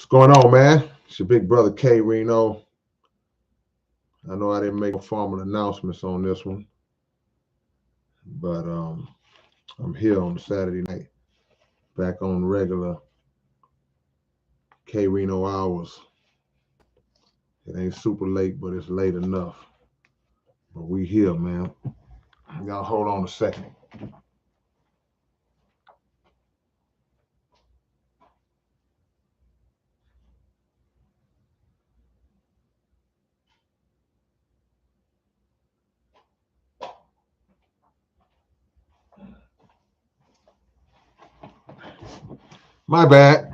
What's going on, man? It's your big brother K-Rino. I know I didn't make no formal announcements on this one, but I'm here on Saturday night, back on regular K-Rino hours. It ain't super late, but it's late enough. But we here, man. Y'all hold on a second. My bad.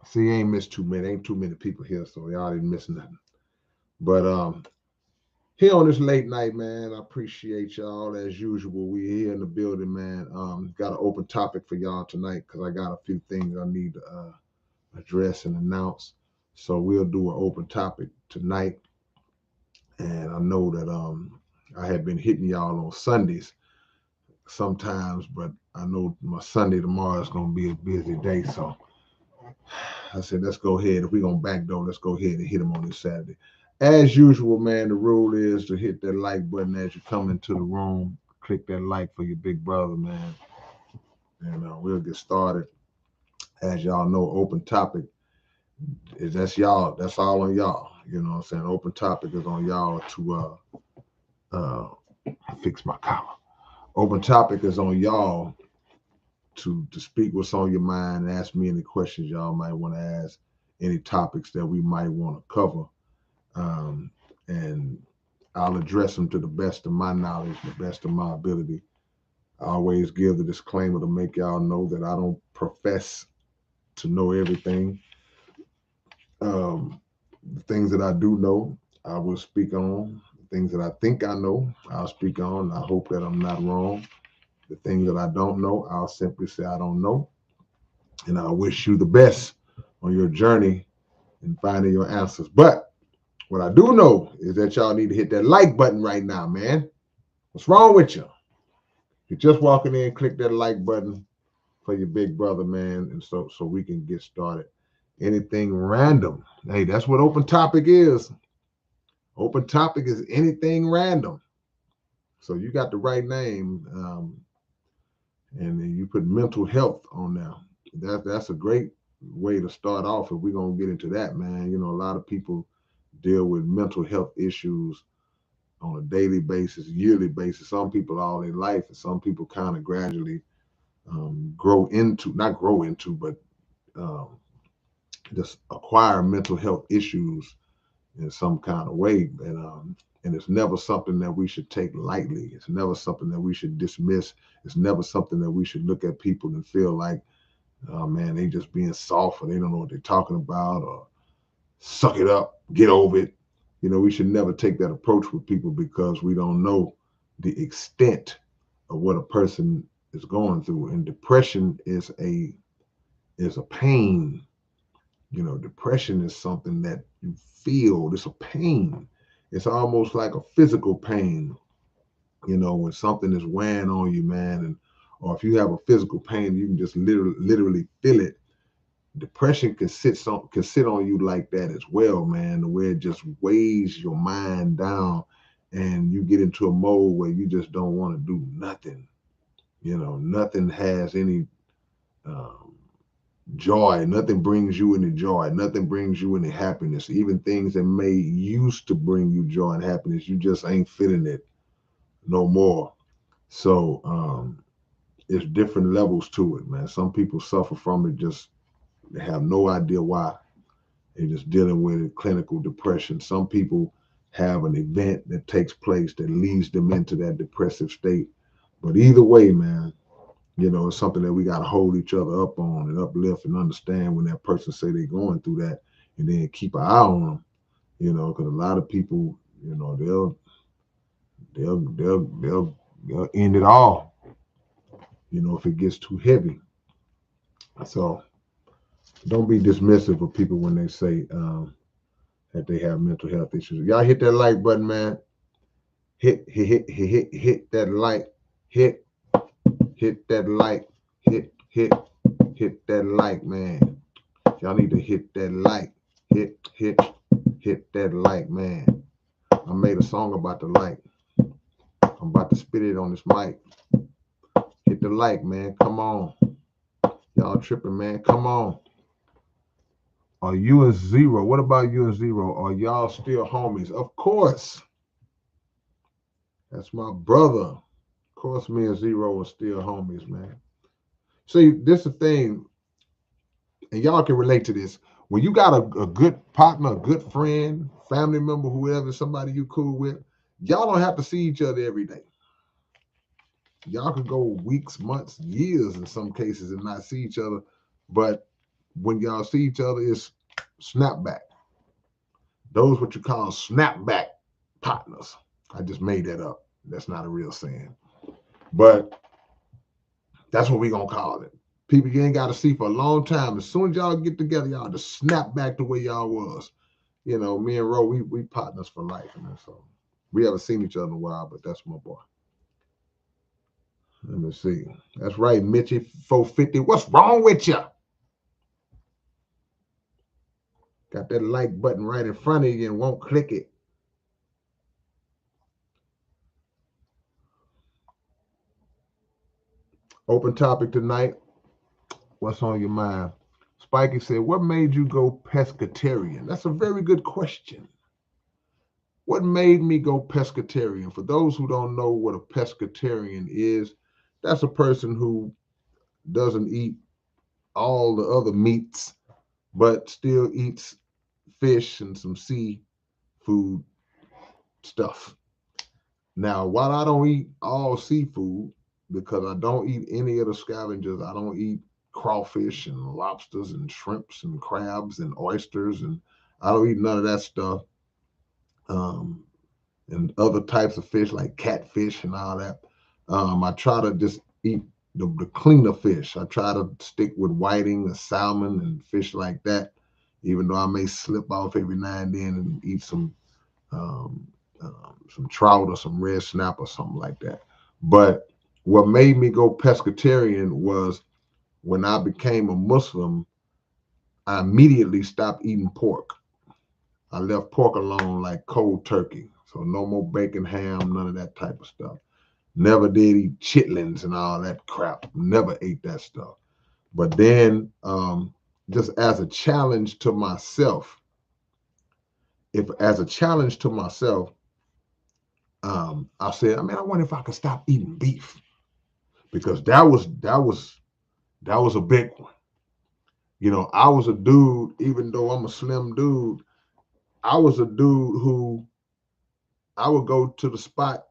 See, ain't missed too many. Ain't too many people here, so y'all didn't miss nothing. But here on this late night, man, I appreciate y'all as usual. We here in the building, man. Got an open topic for y'all tonight because I got a few things I need to address and announce. So we'll do an open topic tonight. And I know that I have been hitting y'all on Sundays sometimes, but I know my Sunday tomorrow is gonna be a busy day. So I said, let's go ahead. If we're gonna backdoor, let's go ahead and hit them on this Saturday. As usual, man, the rule is to hit that like button as you come into the room. Click that like for your big brother, man. And we'll get started. As y'all know, open topic is that's y'all. That's all on y'all. You know what I'm saying? Open topic is on y'all to fix my collar. Open topic is on y'all to speak what's on your mind and ask me any questions y'all might want to ask, any topics that we might want to cover. And I'll address them to the best of my knowledge, the best of my ability. I always give the disclaimer to make y'all know that I don't profess to know everything. The things that I do know, I will speak on. The things that I think I know, I'll speak on. I hope that I'm not wrong. The things that I don't know, I'll simply say I don't know. And I wish you the best on your journey in finding your answers. But what I do know is that y'all need to hit that like button right now, man. What's wrong with you? You're just walking in, click that like button for your big brother, man, and so we can get started. Anything random. Hey, that's what open topic is. Open topic is anything random. So you got the right name, and then you put mental health on there. That's a great way to start off if we're gonna get into that, man. You know, a lot of people deal with mental health issues on a daily basis, yearly basis. Some people all their life, and some people kind of gradually not grow into, but um, just acquire mental health issues in some kind of way. And it's never something that we should take lightly. It's never something that we should dismiss. It's never something that we should look at people and feel like, oh man, they just being soft or they don't know what they're talking about or suck it up, get over it. You know, we should never take that approach with people because we don't know the extent of what a person is going through. And depression is a pain. You know, depression is something that you feel. It's a pain. It's almost like a physical pain. You know, when something is weighing on you, man, and or if you have a physical pain, you can just literally feel it. Depression can sit on you like that as well, man, where it just weighs your mind down and you get into a mode where you just don't want to do nothing. You know, nothing has any um, joy. Nothing brings you any joy. Nothing brings you any happiness. Even things that may used to bring you joy and happiness, you just ain't feeling it no more. So it's different levels to it, man. Some people suffer from it, just they have no idea why. They're just dealing with it, clinical depression. Some people have an event that takes place that leads them into that depressive state. But either way, man, you know, it's something that we got to hold each other up on and uplift and understand when that person say they're going through that, and then keep an eye on them, you know, because a lot of people, you know, they'll end it all, you know, if it gets too heavy. So don't be dismissive of people when they say that they have mental health issues. Y'all hit that like button, man. Hit that like. Hit that like. Hit Hit that like, man. Y'all need to hit that like. Hit that like, man. I made a song about the like. I'm about to spit it on this mic. Hit the like, man. Come on. Y'all tripping, man. Come on. Are you and Zero? What about you and Zero? Are y'all still homies? Of course. That's my brother. Of course, me and Zero are still homies, man. See, this is the thing, and y'all can relate to this. When you got a good partner, a good friend, family member, whoever, somebody you cool with, y'all don't have to see each other every day. Y'all could go weeks, months, years in some cases and not see each other. But when y'all see each other, it's snapback. Those what you call snapback partners. I just made that up. That's not a real saying. But that's what we're going to call it. People you ain't got to see for a long time. As soon as y'all get together, y'all just snap back the way y'all was. You know, me and Ro, we partners for life. Man. So we haven't seen each other in a while, but that's my boy. Let me see. That's right, Mitchie 450. What's wrong with you? Got that like button right in front of you and won't click it. Open topic tonight. What's on your mind? Spikey said, what made you go pescatarian? That's a very good question. What made me go pescatarian? For those who don't know what a pescatarian is, that's a person who doesn't eat all the other meats, but still eats fish and some seafood stuff. Now, while I don't eat all seafood, because I don't eat any of the scavengers, I don't eat crawfish and lobsters and shrimps and crabs and oysters, and I don't eat none of that stuff. And other types of fish like catfish and all that. I try to just eat the cleaner fish. I try to stick with whiting and salmon and fish like that, even though I may slip off every now and then and eat um, some trout or some red snapper or something like that. But what made me go pescatarian was when I became a Muslim, I immediately stopped eating pork. I left pork alone like cold turkey. So no more bacon, ham, none of that type of stuff. Never did eat chitlins and all that crap. Never ate that stuff. But then, just as a challenge to myself, I said, I mean, I wonder if I could stop eating beef because that was a big one. You know, I was a dude, even though I'm a slim dude, I was a dude who I would go to the spot.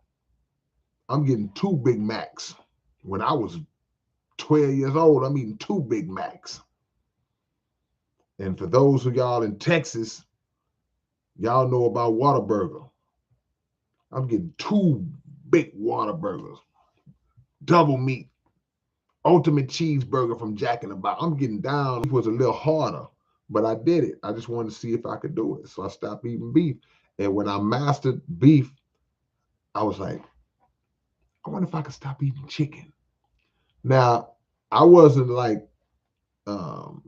I'm getting 2 Big Macs. When I was 12 years old, I'm eating 2 Big Macs. And for those of y'all in Texas, y'all know about Whataburger. I'm getting 2 big Whataburgers, double meat, ultimate cheeseburger from Jack in the Box. I'm getting down. It was a little harder, but I did it. I just wanted to see if I could do it. So I stopped eating beef. And when I mastered beef, I was like, I wonder if I could stop eating chicken. Now, I wasn't like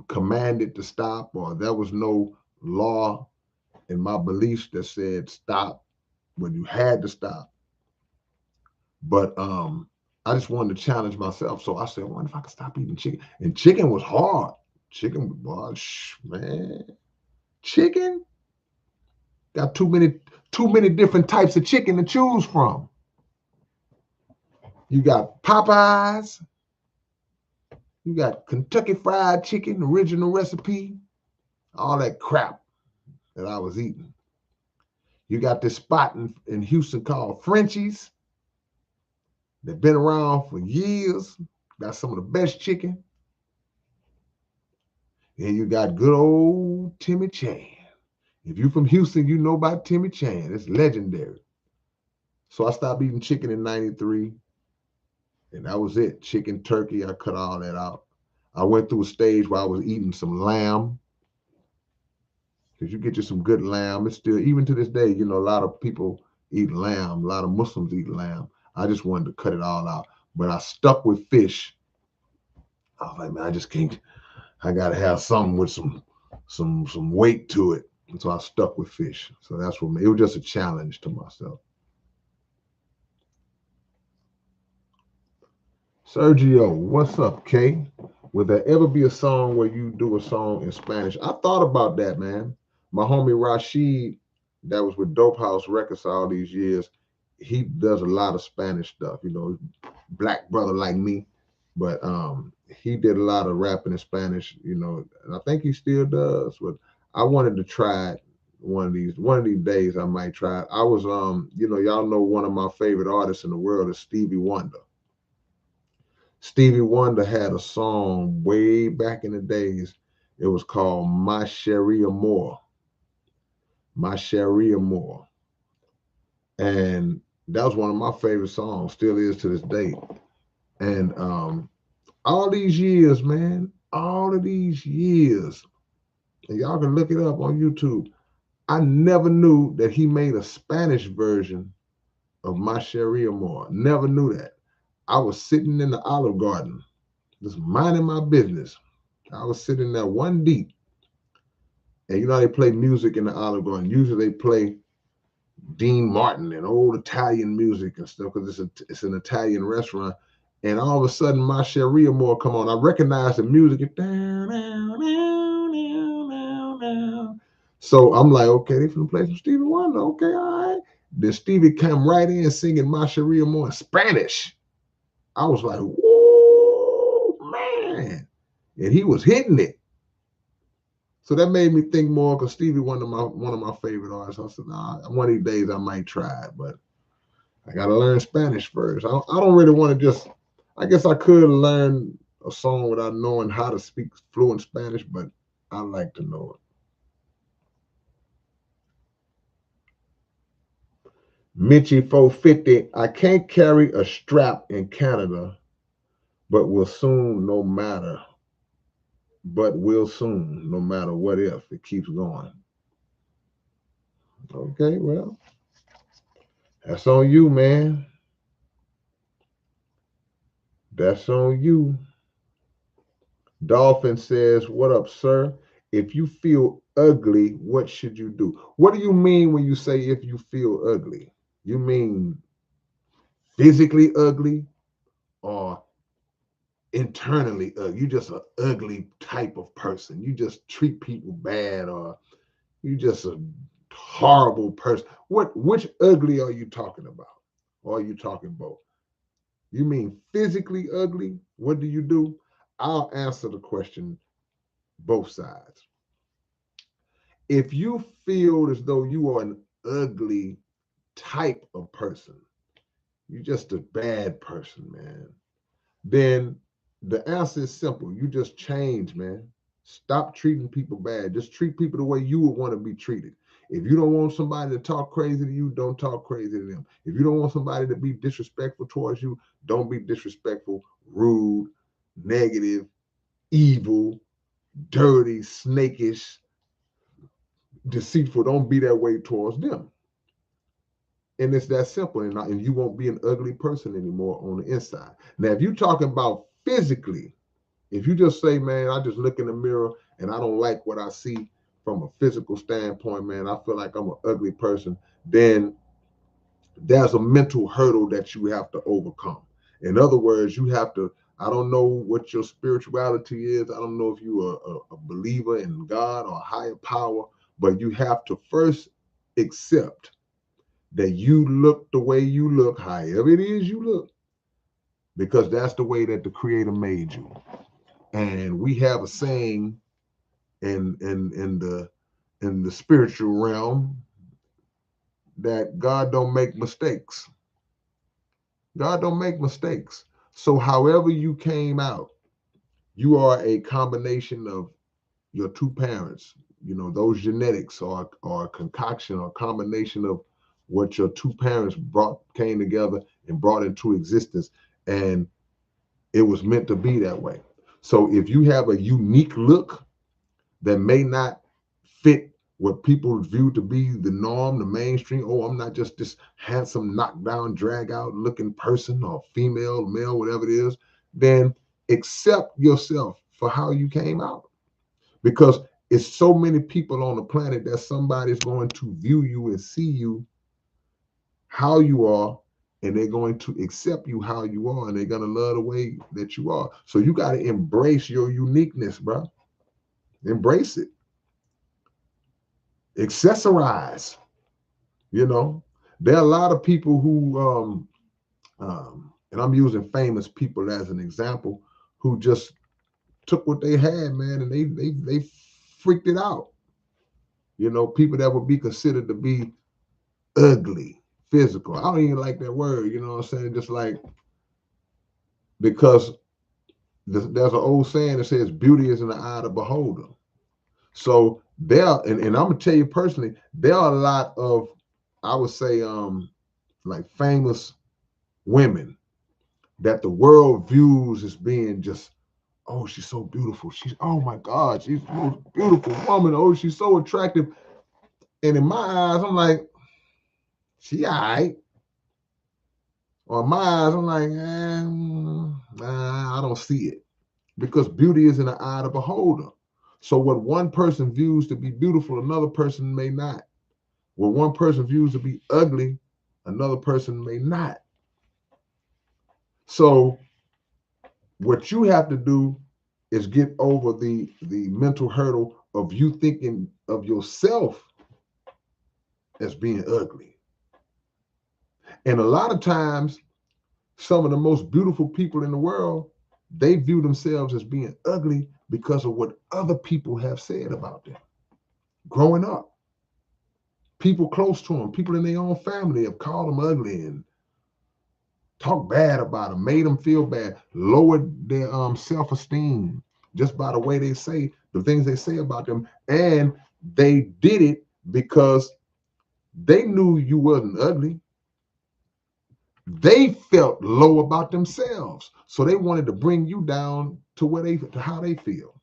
commanded to stop, or there was no law in my beliefs that said stop when you had to stop. But I just wanted to challenge myself. So I said, I wonder if I could stop eating chicken. And chicken was hard. Chicken was, man, chicken got too many different types of chicken to choose from. You got Popeyes, you got Kentucky Fried Chicken, original recipe, all that crap that I was eating. You got this spot in Houston called Frenchie's. They've been around for years. Got some of the best chicken. And you got good old Timmy Chan. If you're from Houston, you know about Timmy Chan. It's legendary. So I stopped eating chicken in 93. And that was it. Chicken, turkey, I cut all that out. I went through a stage where I was eating some lamb. Because you get you some good lamb. It's still, even to this day, you know, a lot of people eat lamb. A lot of Muslims eat lamb. I just wanted to cut it all out. But I stuck with fish. I was like, man, I just can't. I got to have something with some weight to it. And so I stuck with fish. So that's what it was, just a challenge to myself. Sergio, what's up, K? Would there ever be a song where you do a song in Spanish? I thought about that, man. My homie Rashid, that was with Dope House Records all these years, he does a lot of Spanish stuff, black brother like me. But he did a lot of rapping in Spanish, and I think he still does. But I wanted to try it one of these days. I might try it. I was y'all know one of my favorite artists in the world is Stevie Wonder. Stevie Wonder had a song way back in the days. It was called My Cherie Amour. My Cherie Amour. And that was one of my favorite songs, still is to this day. And all these years, man, all of these years, and y'all can look it up on YouTube, I never knew that he made a Spanish version of My Cherie Amour. Never knew that. I was sitting in the Olive Garden, just minding my business. I was sitting there one deep. And you know how they play music in the Olive Garden? Usually they play Dean Martin and old Italian music and stuff because it's an Italian restaurant. And all of a sudden, My Cherie Amour come on. I recognize the music. So I'm like, okay, they finna play some Stevie Wonder. Okay, all right. Then Stevie came right in singing My Cherie Amour in Spanish. I was like, whoa, man. And he was hitting it. So that made me think more because Stevie one of my favorite artists. I said, nah, one of these days I might try it, but I gotta learn Spanish first. I don't really want to just. I guess I could learn a song without knowing how to speak fluent Spanish, but I like to know it. Mitchie 450. I can't carry a strap in Canada, but will soon, no matter. But will soon, no matter what if it keeps going. Okay, well, that's on you, man. That's on you. Dolphin says, what up, sir? If you feel ugly, what should you do? What do you mean when you say if you feel ugly? You mean physically ugly or internally ugly? You just an ugly type of person. You just treat people bad or you just a horrible person. Which ugly are you talking about? Or are you talking both? You mean physically ugly? What do you do? I'll answer the question both sides. If you feel as though you are an ugly type of person, you're just a bad person, man, then the answer is simple. You just change, man. Stop treating people bad. Just treat people the way you would want to be treated. If you don't want somebody to talk crazy to you, don't talk crazy to them. If you don't want somebody to be disrespectful towards you, don't be disrespectful, rude, negative, evil, dirty, snakish, deceitful. Don't be that way towards them. And it's that simple. And you won't be an ugly person anymore on the inside. Now, if you're talking about physically, if you just say, man, I just look in the mirror and I don't like what I see from a physical standpoint, man, I feel like I'm an ugly person, then there's a mental hurdle that you have to overcome. In other words, you have to, I don't know what your spirituality is. I don't know if you are a believer in God or a higher power, but you have to first accept that you look the way you look, however it is you look, because that's the way that the Creator made you. And we have a saying in the spiritual realm that God don't make mistakes. God don't make mistakes. So however you came out, you are a combination of your two parents. Those genetics are a concoction or a combination of what your two parents came together and brought into existence. And it was meant to be that way. So if you have a unique look that may not fit what people view to be the norm, the mainstream. Oh, I'm not just this handsome, knockdown, drag out looking person or female, male, whatever it is. Then accept yourself for how you came out. because it's so many people on the planet that somebody's going to view you and see you how you are, and they're going to accept you how you are, and they're going to love the way that you are. So you got to embrace your uniqueness, bro. Embrace it. Accessorize. You know, there are a lot of people who, and I'm using famous people as an example, who just took what they had, man, and they freaked it out. You know, people that would be considered to be ugly, physical. I don't even like that word. You know what I'm saying? Just like, because there's an old saying that says beauty is in the eye of the beholder. So there, and I'm gonna tell you personally, there are a lot of, I would say, like famous women that the world views as being just, oh, she's so beautiful. She's, oh my God, she's the most beautiful woman. Oh, she's so attractive. And in my eyes, I'm like, she all right. Or in my eyes, I'm like, nah, I don't see it. Because beauty is in the eye of the beholder. So what one person views to be beautiful, another person may not. What one person views to be ugly, another person may not. So what you have to do is get over the mental hurdle of you thinking of yourself as being ugly. And a lot of times, some of the most beautiful people in the world, they view themselves as being ugly because of what other people have said about them growing up. People close to them, people in their own family have called them ugly and talked bad about them, made them feel bad, lowered their self-esteem just by the way they say the things they say about them. And they did it because they knew you wasn't ugly. They felt low about themselves, so they wanted to bring you down to how they feel.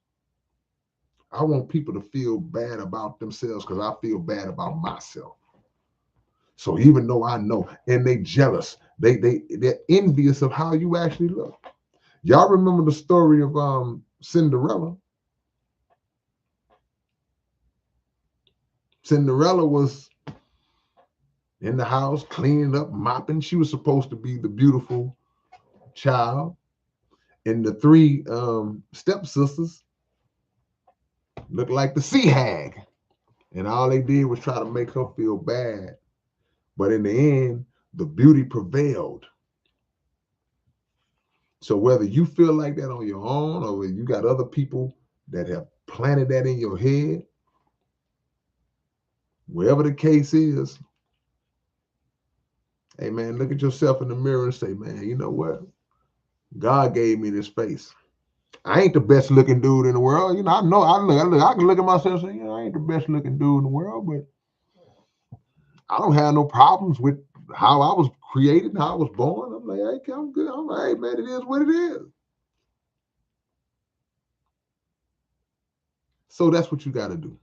I want people to feel bad about themselves because I feel bad about myself. So even though I know, and they jealous, they're envious of how you actually look. Y'all remember the story of Cinderella? Cinderella was in the house cleaning up, mopping. She was supposed to be the beautiful child, and the three stepsisters looked like the sea hag, and all they did was try to make her feel bad. But in the end, the beauty prevailed. So whether you feel like that on your own, or you got other people that have planted that in your head, wherever the case is, hey man, look at yourself in the mirror and say, man, you know what? God gave me this face. I ain't the best looking dude in the world. You know, I can look at myself and say, you know, I ain't the best looking dude in the world, but I don't have no problems with how I was created and how I was born. I'm like, hey, I'm good. I'm like, hey man, it is what it is. So that's what you got to do.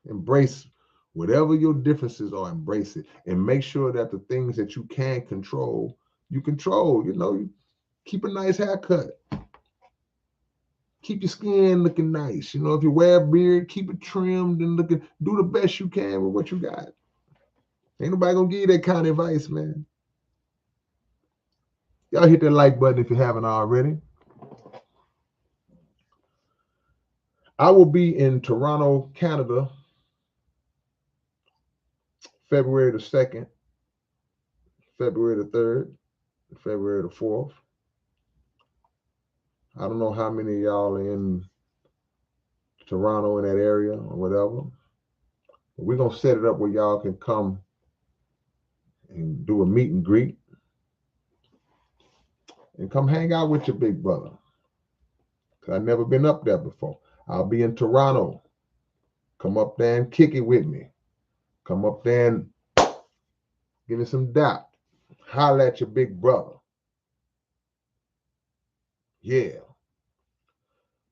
Embrace whatever your differences are, embrace it, and make sure that the things that you can control, you control. You know, you keep a nice haircut, keep your skin looking nice. You know, if you wear a beard, keep it trimmed and looking. Do the best you can with what you got. Ain't nobody gonna give you that kind of advice, man. Y'all hit that like button if you haven't already. I will be in Toronto, Canada, February the 2nd, February the 3rd, February the 4th. I don't know how many of y'all are in Toronto, in that area or whatever. But we're gonna set it up where y'all can come and do a meet and greet and come hang out with your big brother. Cause I've never been up there before. I'll be in Toronto. Come up there and kick it with me. Come up there and give me some doubt. Holler at your big brother. Yeah.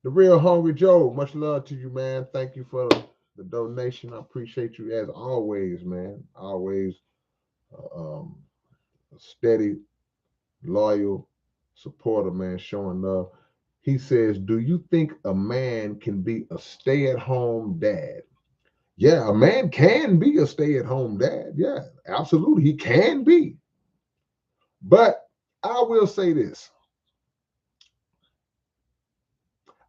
The Real Hungry Joe, much love to you, man. Thank you for the donation. I appreciate you as always, man. Always a steady, loyal supporter, man, showing love. He says, do you think a man can be a stay-at-home dad? Yeah, a man can be a stay-at-home dad. Yeah, absolutely. He can be. But I will say this.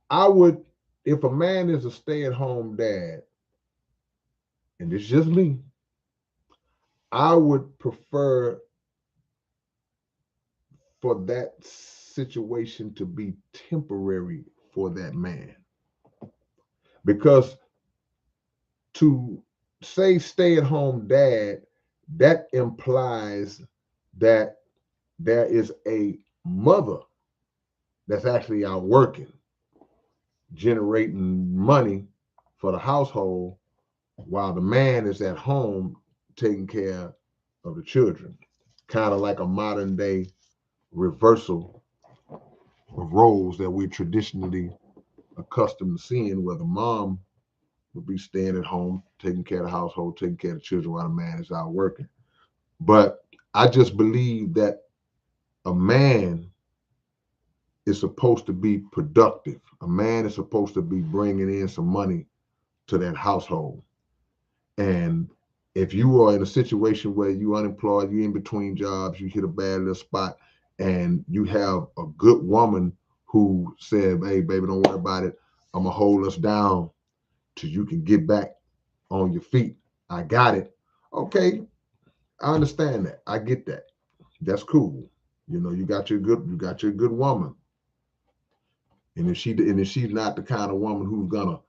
I would, if a man is a stay-at-home dad, and it's just me, I would prefer for that situation to be temporary for that man. Because to say stay-at-home dad, that implies that there is a mother that's actually out working, generating money for the household while the man is at home taking care of the children. Kind of like a modern day reversal of roles that we're traditionally accustomed to seeing, where the mom would be staying at home, taking care of the household, taking care of the children while the man is out working. But I just believe that a man is supposed to be productive. A man is supposed to be bringing in some money to that household. And if you are in a situation where you're unemployed, you're in between jobs, you hit a bad little spot, and you have a good woman who said, hey, baby, don't worry about it. I'm going to hold us down till you can get back on your feet. I got it. Okay, I understand that. I get that. That's cool. You know, you got your good woman. And if she's not the kind of woman who's gonna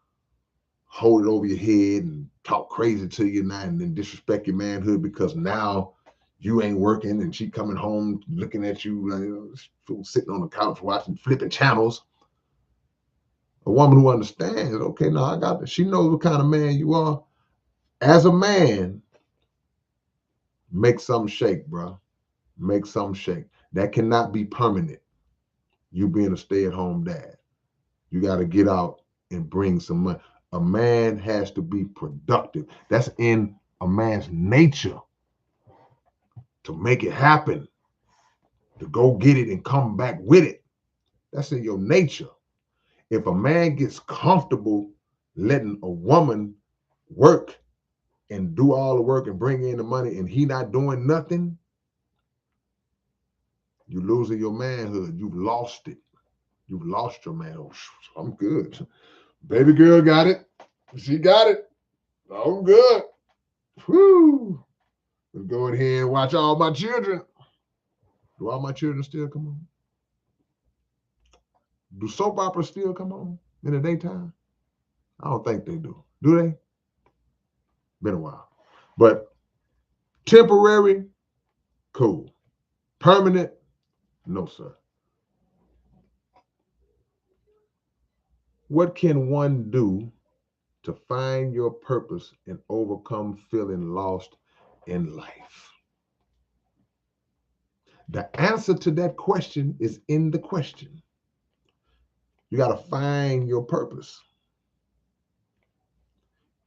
hold it over your head and talk crazy to you now and then disrespect your manhood because now you ain't working and she coming home looking at you like sitting on the couch watching flipping channels. A woman who understands, okay, now I got this. She knows what kind of man you are. As a man, make something shake, bro. Make something shake. That cannot be permanent. You being a stay-at-home dad. You got to get out and bring some money. A man has to be productive. That's in a man's nature to make it happen, to go get it and come back with it. That's in your nature. If a man gets comfortable letting a woman work and do all the work and bring in the money and he not doing nothing, you're losing your manhood. You've lost it. You've lost your man. Oh, I'm good. Baby girl got it. She got it. I'm good. Whoo. Let's go in here and watch all my children. Do all my children still come on? Do soap operas still come on in the daytime? I don't think they do. Do they? Been a while. But temporary, cool. Permanent, no, sir. What can one do to find your purpose and overcome feeling lost in life? The answer to that question is in the question. You got to find your purpose.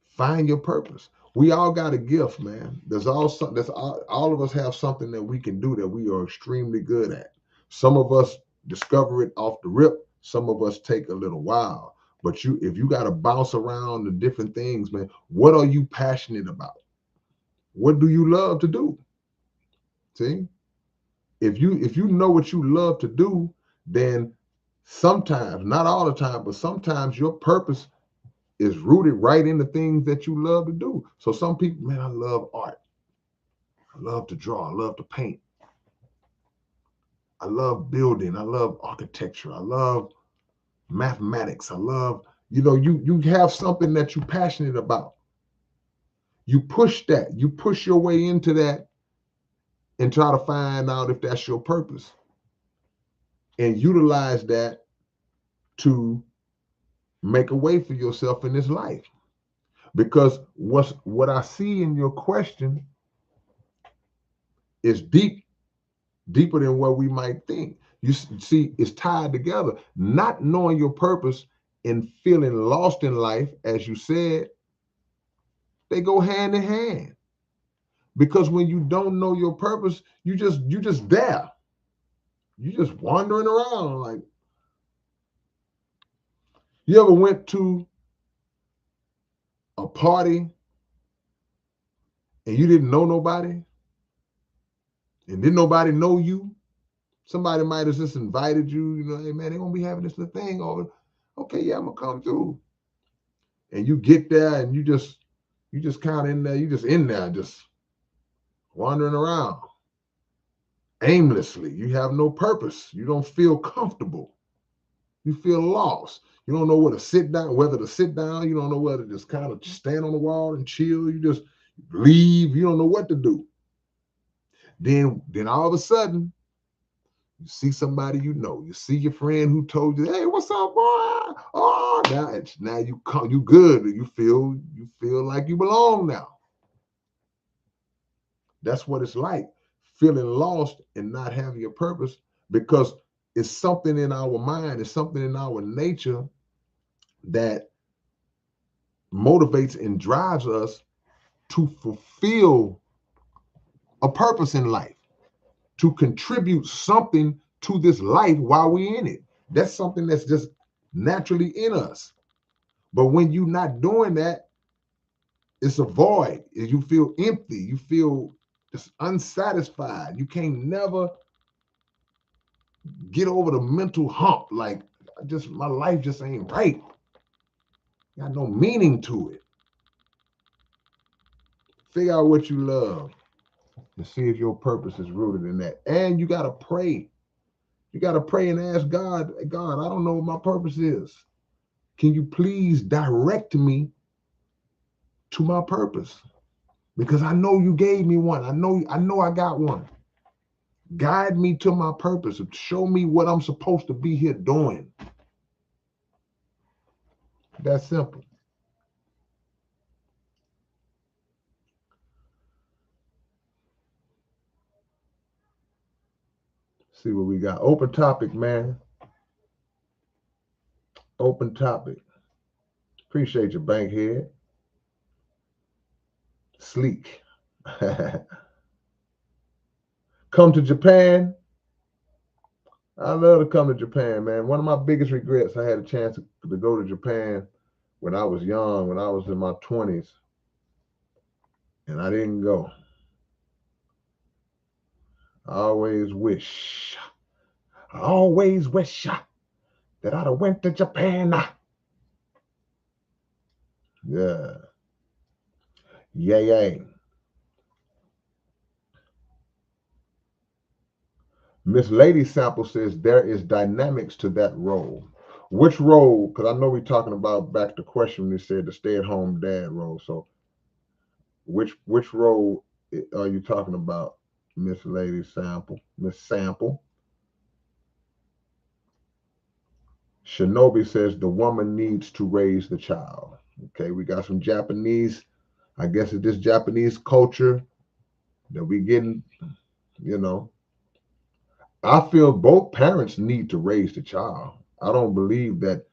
Find your purpose. We all got a gift, man. All of us have something that we can do that we are extremely good at. Some of us discover it off the rip. Some of us take a little while. But if you got to bounce around the different things, man, what are you passionate about? What do you love to do? See? If you know what you love to do, then sometimes, not all the time, but sometimes your purpose is rooted right in the things that you love to do. So some people, man, I love art. I love to draw. I love to paint. I love building. I love architecture. I love mathematics. I love, you have something that you're passionate about. You push that. You push your way into that and try to find out if that's your purpose and utilize that to make a way for yourself in this life. Because what I see in your question is deeper than what we might think. You see, it's tied together. Not knowing your purpose and feeling lost in life, as you said, they go hand in hand. Because when you don't know your purpose, you just there. You just wandering around like, You ever went to a party and you didn't know nobody and didn't nobody know you? Somebody might have just invited you, you know, hey man, they're gonna be having this little thing over. Okay, yeah, I'm gonna come through. And you get there and you just kind of in there, you just in there, just wandering around aimlessly. You have no purpose. You don't feel comfortable. You feel lost. You don't know where to sit down, whether to sit down. You don't know whether to just kind of stand on the wall and chill. You just leave. You don't know what to do. Then all of a sudden, you see somebody you know. You see your friend who told you, "Hey, what's up, boy?" Oh, now you come, you good. You feel like you belong now. That's what it's like, feeling lost and not having a purpose, because it's something in our mind, it's something in our nature that motivates and drives us to fulfill a purpose in life, to contribute something to this life while we're in it. That's something that's just naturally in us. But when you're not doing that, it's a void. You feel empty. You feel just unsatisfied. You can't never get over the mental hump. Like, just my life just ain't right. Got no meaning to it. Figure out what you love and see if your purpose is rooted in that. And you gotta pray. You gotta pray and ask God, God, I don't know what my purpose is. Can you please direct me to my purpose? Because I know you gave me one. I know I got one. Guide me to my purpose. Show me what I'm supposed to be here doing. That's simple. See what we got. Open topic, man. Open topic. Appreciate your bank head. Sleek. Come to Japan. I love to come to Japan, man. One of my biggest regrets, I had a chance to go to Japan when I was young, when I was in my 20s, and I didn't go. I always wish, I always wish that I'd have went to Japan. Yeah, yay, yay. Miss Lady Sample says there is dynamics to that role. Which role? Because I know we're talking about back to question when you said the stay-at-home dad role. So which role are you talking about, Miss Lady Sample? Miss Sample. Shinobi says the woman needs to raise the child. Okay, we got some Japanese. I guess it's this Japanese culture that we getting, you know. I feel both parents need to raise the child. I don't believe that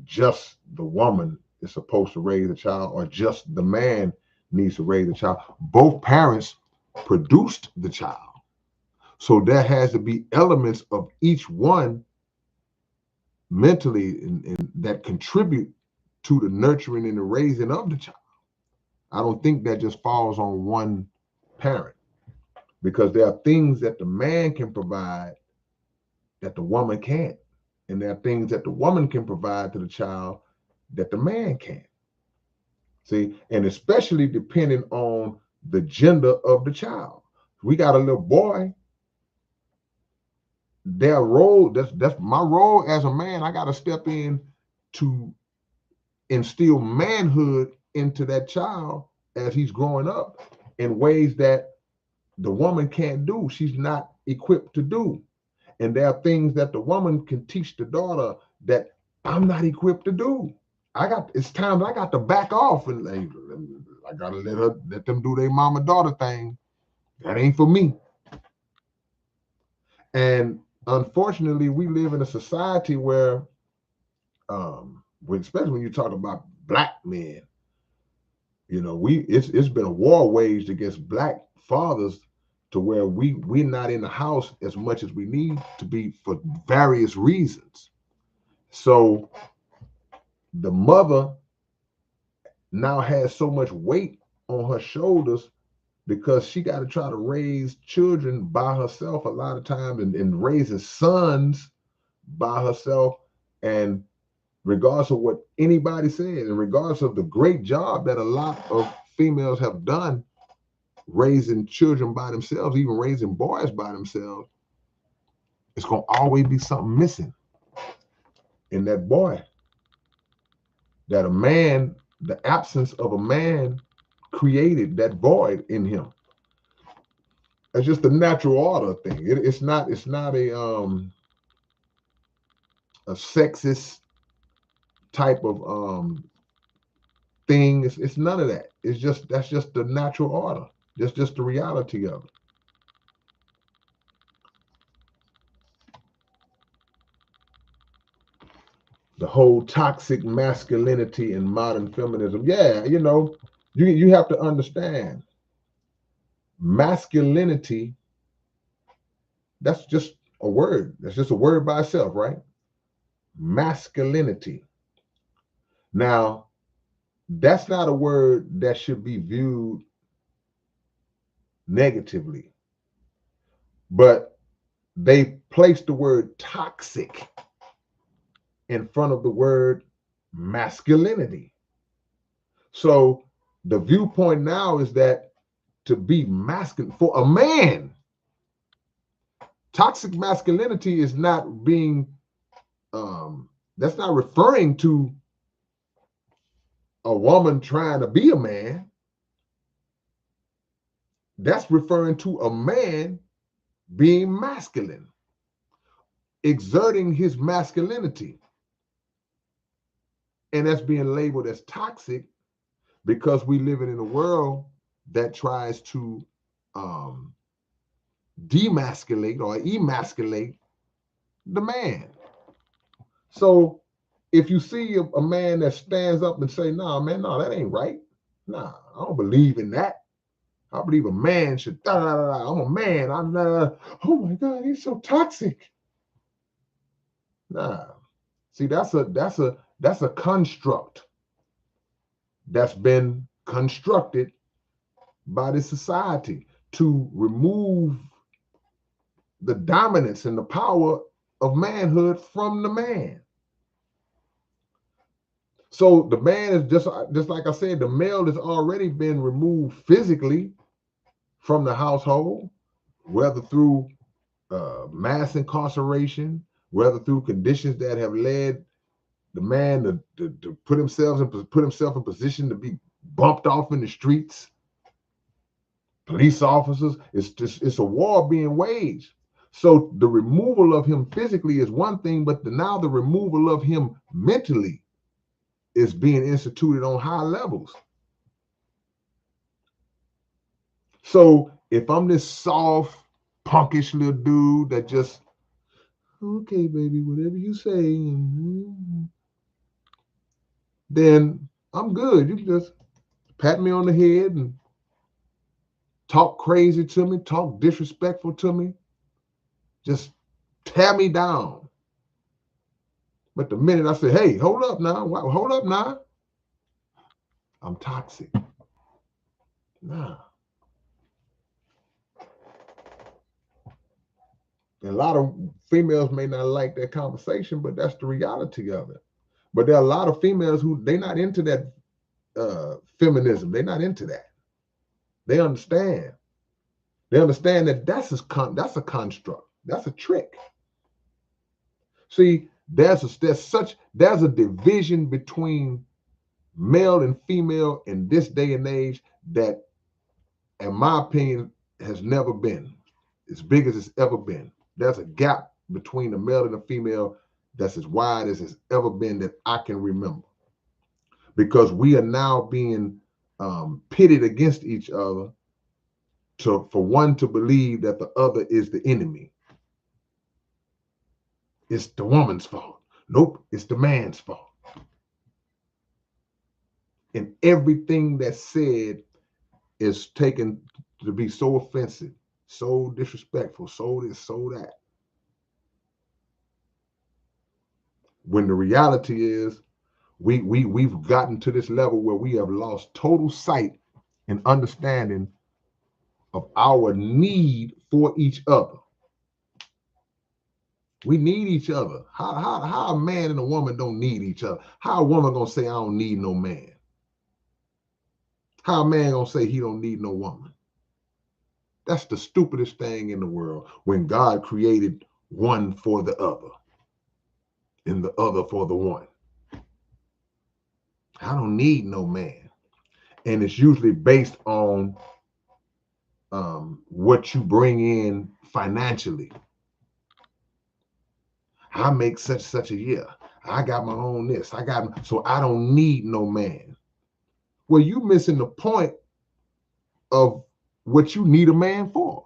just the woman is supposed to raise the child or just the man needs to raise the child. Both parents produced the child. So there has to be elements of each one mentally and that contribute to the nurturing and the raising of the child. I don't think that just falls on one parent, because there are things that the man can provide that the woman can't. And there are things that the woman can provide to the child that the man can't. See, and especially depending on the gender of the child. We got a little boy, their role, that's my role as a man. I gotta step in to instill manhood into that child as he's growing up in ways that the woman can't do. She's not equipped to do. And there are things that the woman can teach the daughter that I'm not equipped to do. It's times I got to back off and I gotta let them do their mama daughter thing. That ain't for me. And unfortunately, we live in a society where, especially when you talk about black men, it's been a war waged against black fathers to where we're not in the house as much as we need to be for various reasons. So the mother now has so much weight on her shoulders because she got to try to raise children by herself a lot of times, and raising sons by herself. And regardless of what anybody says, and regardless of the great job that a lot of females have done raising children by themselves, even raising boys by themselves, it's going to always be something missing in that boy. That a man, the absence of a man created that void in him. It's just a natural order thing. It's not a sexist type of thing. It's none of that. It's just that's just the natural order. That's just the reality of it. The whole toxic masculinity and modern feminism. Yeah, you have to understand masculinity. That's just a word. That's just a word by itself, right? Masculinity. Now, that's not a word that should be viewed negatively, but they place the word toxic in front of the word masculinity. So the viewpoint now is that to be masculine for a man, toxic masculinity is not being, that's not referring to a woman trying to be a man. That's referring to a man being masculine, exerting his masculinity. And that's being labeled as toxic because we live in a world that tries to demasculate or emasculate the man. So if you see a man that stands up and say, "Nah, man, no, that ain't right. Nah, I don't believe in that. I believe a man should, da, da, da, da. I'm a man. Oh my God, he's so toxic." Nah. See, that's a construct that's been constructed by the society to remove the dominance and the power of manhood from the man. So the man is just like I said, the male has already been removed physically from the household, whether through mass incarceration, whether through conditions that have led the man to put himself in position to be bumped off in the streets. Police officers, it's a war being waged. So the removal of him physically is one thing, but now the removal of him mentally is being instituted on high levels. So if I'm this soft, punkish little dude that just, okay, baby, whatever you say, then I'm good. You can just pat me on the head and talk crazy to me, talk disrespectful to me, just tear me down. But the minute I say, "Hey, hold up now, I'm toxic." Nah. And a lot of females may not like that conversation, but that's the reality of it. But there are a lot of females who they're not into that feminism. They're not into that. They understand. They understand that that's a construct. That's a trick. See, there's a division between male and female in this day and age that, in my opinion, has never been as big as it's ever been. There's a gap between the male and the female that's as wide as it's ever been that I can remember. Because we are now being pitted against each other for one to believe that the other is the enemy. It's the woman's fault. Nope, it's the man's fault. And everything that's said is taken to be so offensive, so disrespectful, so this, so that. When the reality is, We've gotten to this level where we have lost total sight and understanding of our need for each other. We need each other. How a man and a woman don't need each other? How a woman gonna say I don't need no man? How a man gonna say he don't need no woman? That's the stupidest thing in the world when God created one for the other and the other for the one. I don't need no man. And it's usually based on what you bring in financially. I make such a year. I got my own this. So I don't need no man. Well, you missing the point of what you need a man for.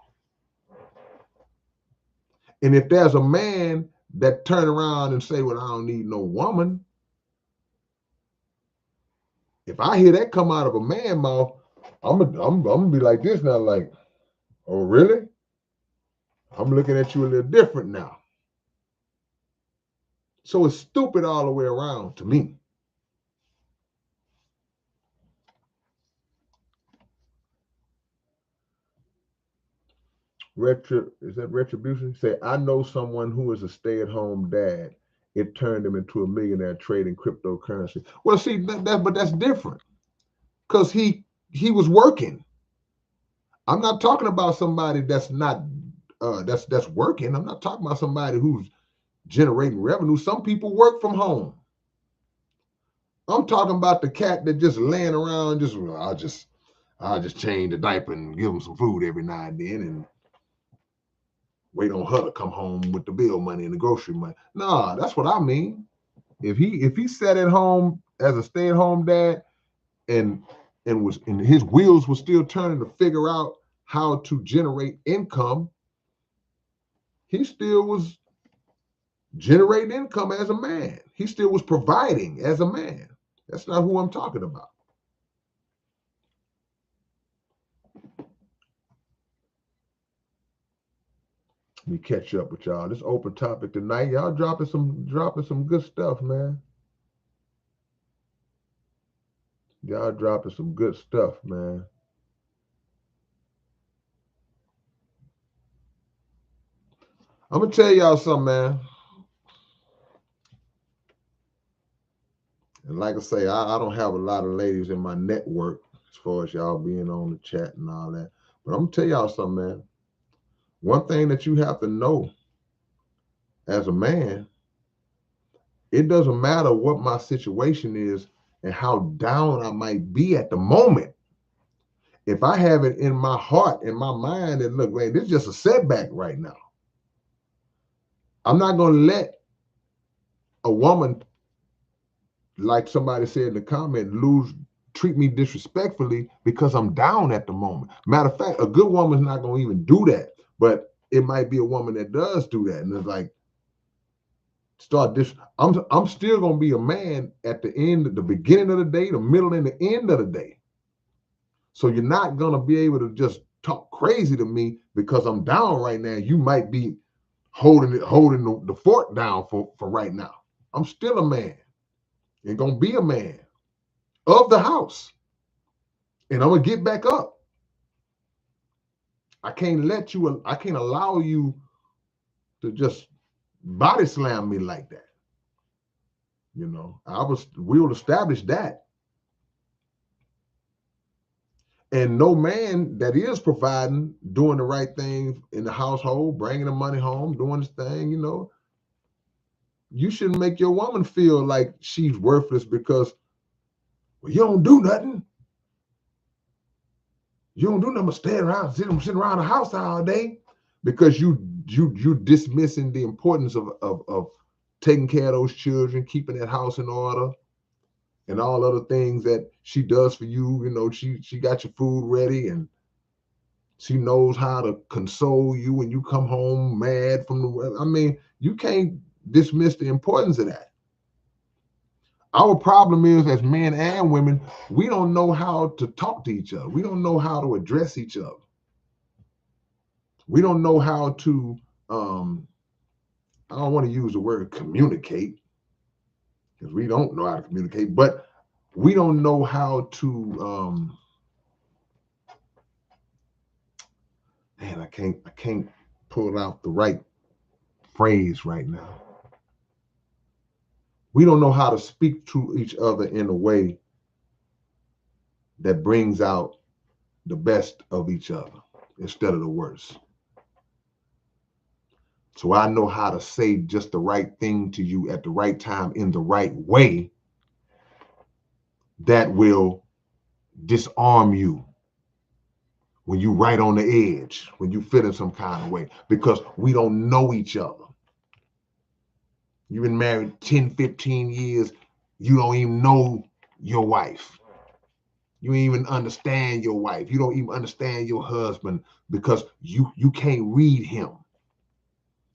And if there's a man that turn around and say, well, I don't need no woman, if I hear that come out of a man mouth, I'm gonna be like this now, like, oh really? I'm looking at you a little different now. So it's stupid all the way around to me. Is that retribution? Say, I know someone who is a stay-at-home dad. It turned him into a millionaire trading cryptocurrency. Well, see, but that's different because he was working. I'm not talking about somebody that's not that's working. I'm not talking about somebody who's generating revenue. Some people work from home. I'm talking about the cat that just laying around. I'll just change the diaper and give him some food every now and then, and wait on her to come home with the bill money and the grocery money. Nah, that's what I mean. If he sat at home as a stay-at-home dad and his wheels were still turning to figure out how to generate income, he still was generating income as a man. He still was providing as a man. That's not who I'm talking about. Let me catch up with y'all. This open topic tonight, y'all dropping some good stuff, man. Y'all dropping some good stuff, man. I'm gonna tell y'all something, man. And like I say, I don't have a lot of ladies in my network as far as y'all being on the chat and all that. But I'm gonna tell y'all something, man. One thing that you have to know as a man, it doesn't matter what my situation is and how down I might be at the moment. If I have it in my heart, in my mind, that look, man, this is just a setback right now. I'm not gonna let a woman, like somebody said in the comment, treat me disrespectfully because I'm down at the moment. Matter of fact, a good woman's not gonna even do that, but it might be a woman that does do that, and it's like start this. I'm still gonna be a man at the end, the beginning of the day, the middle, and the end of the day. So you're not gonna be able to just talk crazy to me because I'm down right now. You might be holding the fort down for right now. I'm still a man and gonna be a man of the house, and I'm gonna get back up. I can't allow you to just body slam me like that. We'll establish that. And no man that is providing, doing the right thing in the household, bringing the money home, doing this thing, you shouldn't make your woman feel like she's worthless because, well, you don't do nothing. You don't do nothing but stay around, sitting around the house all day because you dismissing the importance of taking care of those children, keeping that house in order, and all other things that she does for you. She got your food ready and she knows how to console you when you come home mad from the. I mean, you can't dismiss the importance of that. Our problem is, as men and women, we don't know how to talk to each other. We don't know how to address each other. We don't know how to, I don't want to use the word communicate, because we don't know how to communicate, but we don't know how to man, I can't pull out the right phrase right now. We don't know how to speak to each other in a way that brings out the best of each other instead of the worst. So I know how to say just the right thing to you at the right time in the right way that will disarm you when you right on the edge, when you feel in some kind of way, because we don't know each other. You've been married 10, 15 years. You don't even know your wife. You don't even understand your wife. You don't even understand your husband because you can't read him.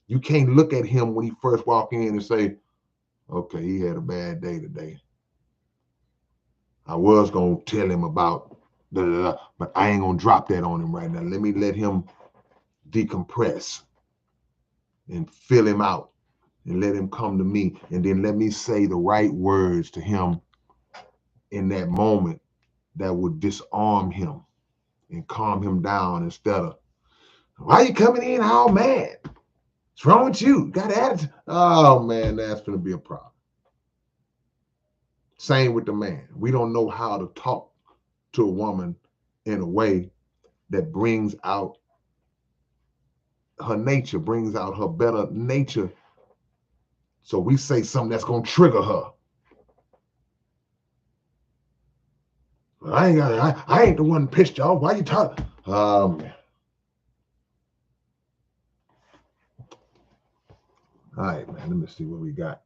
You can't look at him when he first walk in and say, okay, he had a bad day today. I was going to tell him about da, da, da, but I ain't going to drop that on him right now. Let me let him decompress and fill him out and let him come to me. And then let me say the right words to him in that moment that would disarm him and calm him down instead of, why are you coming in all mad? What's wrong with you? Got attitude? Oh, man, that's going to be a problem. Same with the man. We don't know how to talk to a woman in a way that brings out her nature, brings out her better nature. So we say something that's going to trigger her. I ain't the one pissed you off. Why you talking? Man. All right, man. Let me see what we got.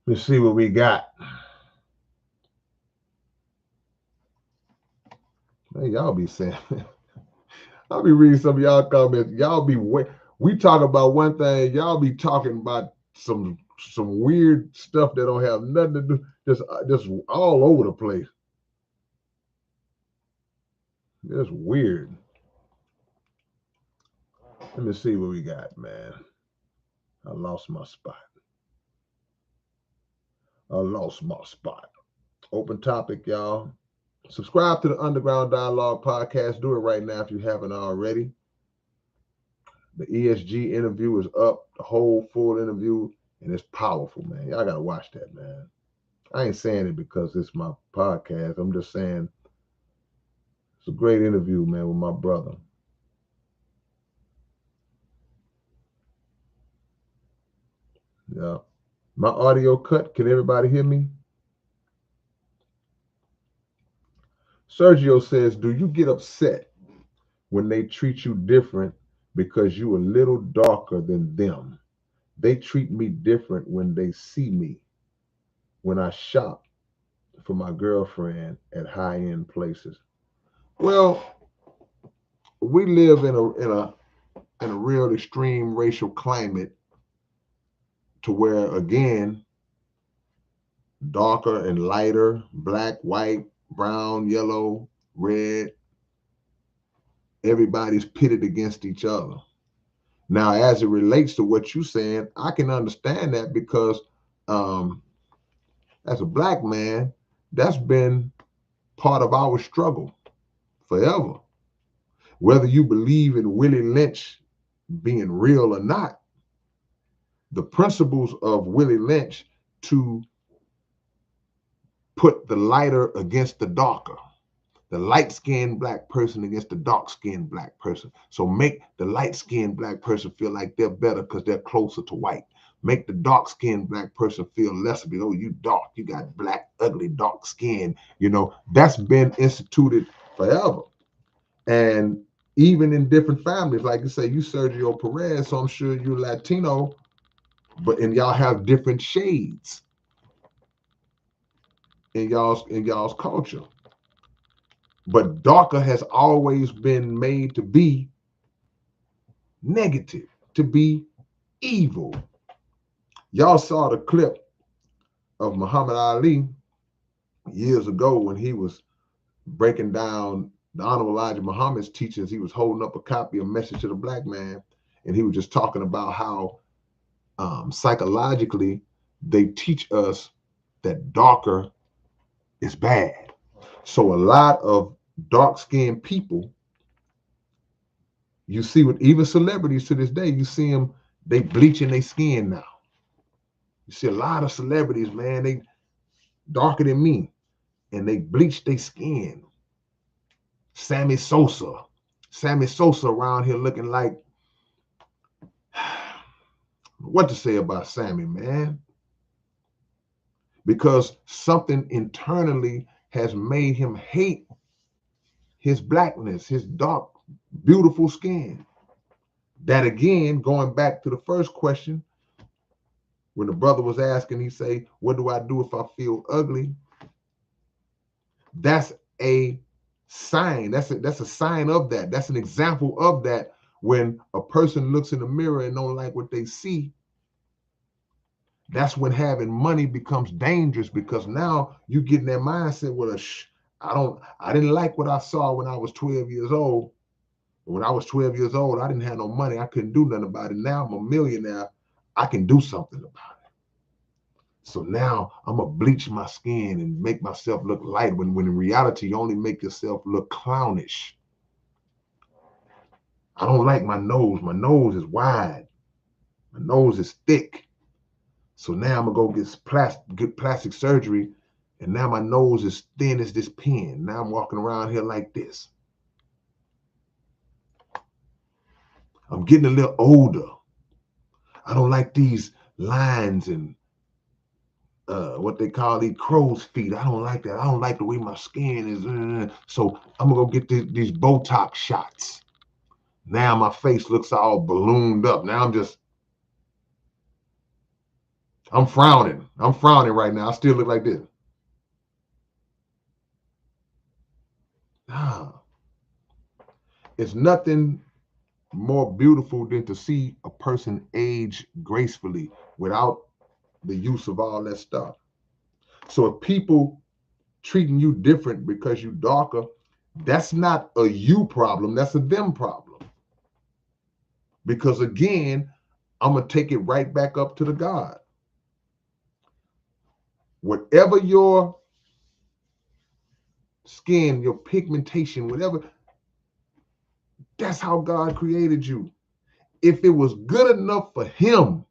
Let's see what we got. Man, y'all be saying, I'll be reading some of y'all comments. Y'all be we talk about one thing, y'all be talking about some weird stuff that don't have nothing to do, just all over the place. It's weird. Let me see what we got, man. I lost my spot. Open topic, y'all. Subscribe to the Underground Dialogue podcast. Do it right now if you haven't already. The ESG interview is up, the whole full interview, and it's powerful, man. Y'all got to watch that, man. I ain't saying it because it's my podcast. I'm just saying it's a great interview, man, with my brother. Yeah. My audio cut. Can everybody hear me? Sergio says, do you get upset when they treat you different because you a little darker than them? They treat me different when they see me when I shop for my girlfriend at high-end places. Well, we live in a real extreme racial climate to where, again, darker and lighter, black, white, brown, yellow, red, everybody's pitted against each other. Now, as it relates to what you're saying, I can understand that because as a black man, that's been part of our struggle forever. Whether you believe in Willie Lynch being real or not, the principles of Willie Lynch to put the lighter against the darker, the light-skinned black person against the dark-skinned black person. So make the light-skinned black person feel like they're better because they're closer to white. Make the dark-skinned black person feel lesser because, oh, you dark, you got black, ugly, dark skin. You know, that's been instituted forever. And even in different families, like you say, you Sergio Perez, so I'm sure you're Latino, and y'all have different shades in y'all's culture. But darker has always been made to be negative, to be evil. Y'all saw the clip of Muhammad Ali years ago when he was breaking down the Honorable Elijah Muhammad's teachings. He was holding up a copy of Message to the Black Man, And he was just talking about how psychologically they teach us that darker is bad. So a lot of dark-skinned people, you see with even celebrities to this day, you see them, they bleaching their skin now. You see a lot of celebrities, man, they darker than me, and they bleach their skin. Sammy Sosa. Sammy Sosa around here looking like, what to say about Sammy, man? Because something internally has made him hate his blackness, his dark, beautiful skin. That again, going back to the first question, when the brother was asking, he say, what do I do if I feel ugly? That's a sign. That's a sign of that. That's an example of that. When a person looks in the mirror and don't like what they see, that's when having money becomes dangerous, because now you get in that mindset with I didn't like what I saw when I was 12 years old. When I was 12 years old, I didn't have no money. I couldn't do nothing about it. Now I'm a millionaire. I can do something about it. So now I'm going to bleach my skin and make myself look light, when in reality, you only make yourself look clownish. I don't like my nose. My nose is wide. My nose is thick. So now I'm going to go get plastic surgery, and now my nose is thin as this pen. Now I'm walking around here like this. I'm getting a little older. I don't like these lines and what they call these crow's feet. I don't like that. I don't like the way my skin is. So I'm going to get these Botox shots. Now my face looks all ballooned up. Now I'm frowning. I'm frowning right now. I still look like this. Nah. It's nothing more beautiful than to see a person age gracefully without the use of all that stuff. So if people treating you different because you darker, that's not a you problem, that's a them problem. Because again, I'm going to take it right back up to the God. Whatever your skin, your pigmentation, whatever, that's how God created you. If it was good enough for him,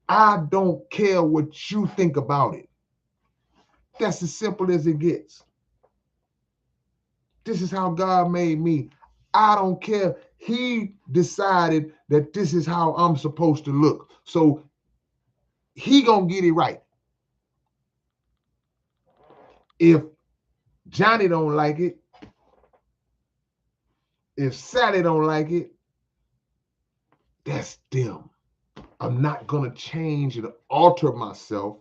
I don't care what you think about it. That's as simple as it gets. This is how God made me. I don't care. He decided that this is how I'm supposed to look. So he gonna get it right. If Johnny don't like it, if Sally don't like it, that's them. I'm not gonna change and alter myself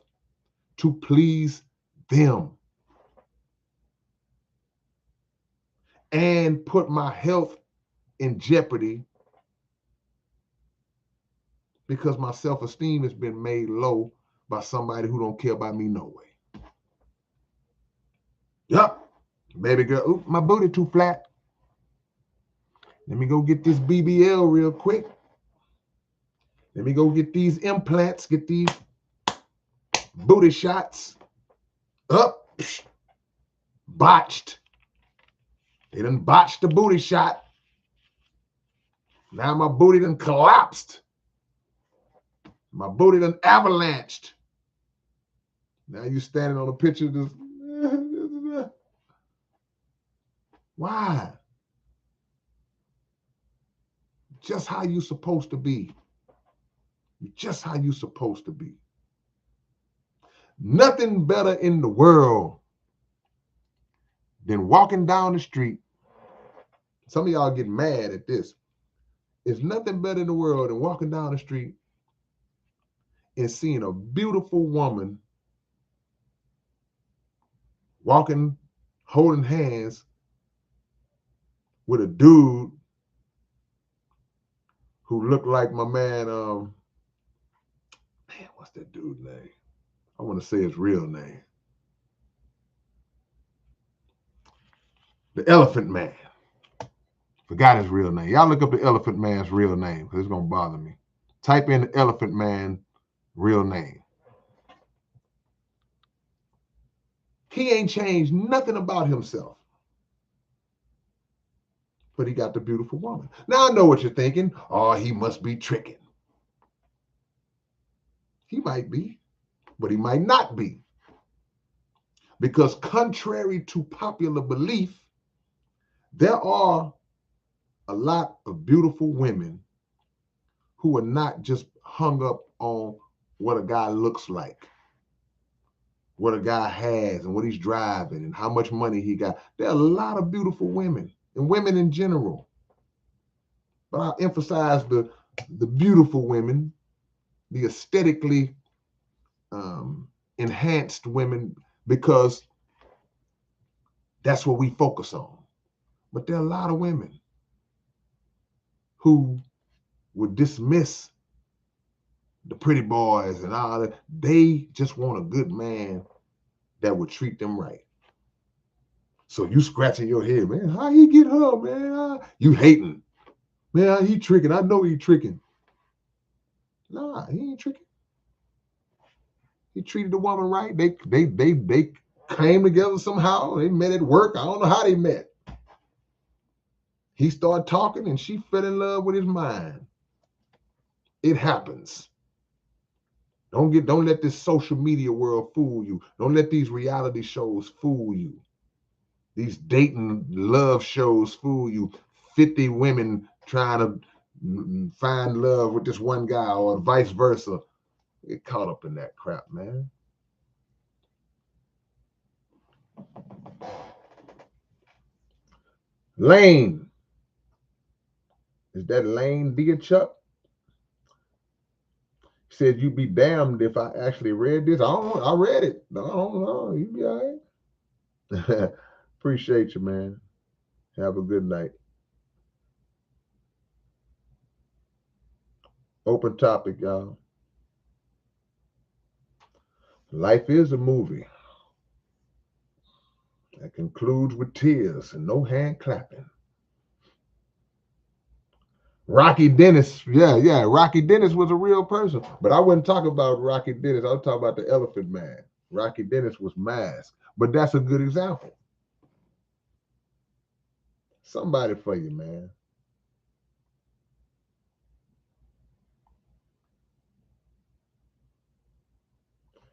to please them and put my health in jeopardy because my self-esteem has been made low by somebody who don't care about me no way. Yup, baby girl, oop, my booty too flat. Let me go get this BBL real quick. Let me go get these implants, get these booty shots. Up, botched. They done botched the booty shot. Now my booty done collapsed. My booty done avalanched. Now you standing on a picture of this. Why? Just how you supposed to be. Just how you supposed to be. Nothing better in the world than walking down the street. Some of y'all get mad at this. There's nothing better in the world than walking down the street and seeing a beautiful woman walking, holding hands with a dude who looked like my man, what's that dude's name? I want to say his real name. The Elephant Man. Forgot his real name. Y'all look up the Elephant Man's real name because it's going to bother me. Type in the Elephant Man real name. He ain't changed nothing about himself. But he got the beautiful woman. Now I know what you're thinking. Oh, he must be tricking. He might be, but he might not be. Because contrary to popular belief, there are a lot of beautiful women who are not just hung up on what a guy looks like, what a guy has and what he's driving and how much money he got. There are a lot of beautiful women and women in general. But I'll emphasize the beautiful women, the aesthetically enhanced women, because that's what we focus on. But there are a lot of women who would dismiss the pretty boys and all that. They just want a good man that would treat them right. So you scratching your head, man, how he get her, man? You hating. Man, he tricking. I know he tricking. Nah, he ain't tricking. He treated the woman right. They came together somehow. They met at work. I don't know how they met. He started talking and she fell in love with his mind. It happens. Don't let this social media world fool you. Don't let these reality shows fool you. These dating love shows fool you. 50 women trying to find love with this one guy or vice versa. Get caught up in that crap, man. Lane. Is that Lane Diachuk? Said you be damned if I actually read this. I read it. No, I don't know. You be all right. Appreciate you, man. Have a good night. Open topic, y'all. Life is a movie that concludes with tears and no hand clapping. Rocky Dennis, yeah. Rocky Dennis was a real person. But I wouldn't talk about Rocky Dennis. I would talk about the Elephant Man. Rocky Dennis was masked. But that's a good example. Somebody for you, man.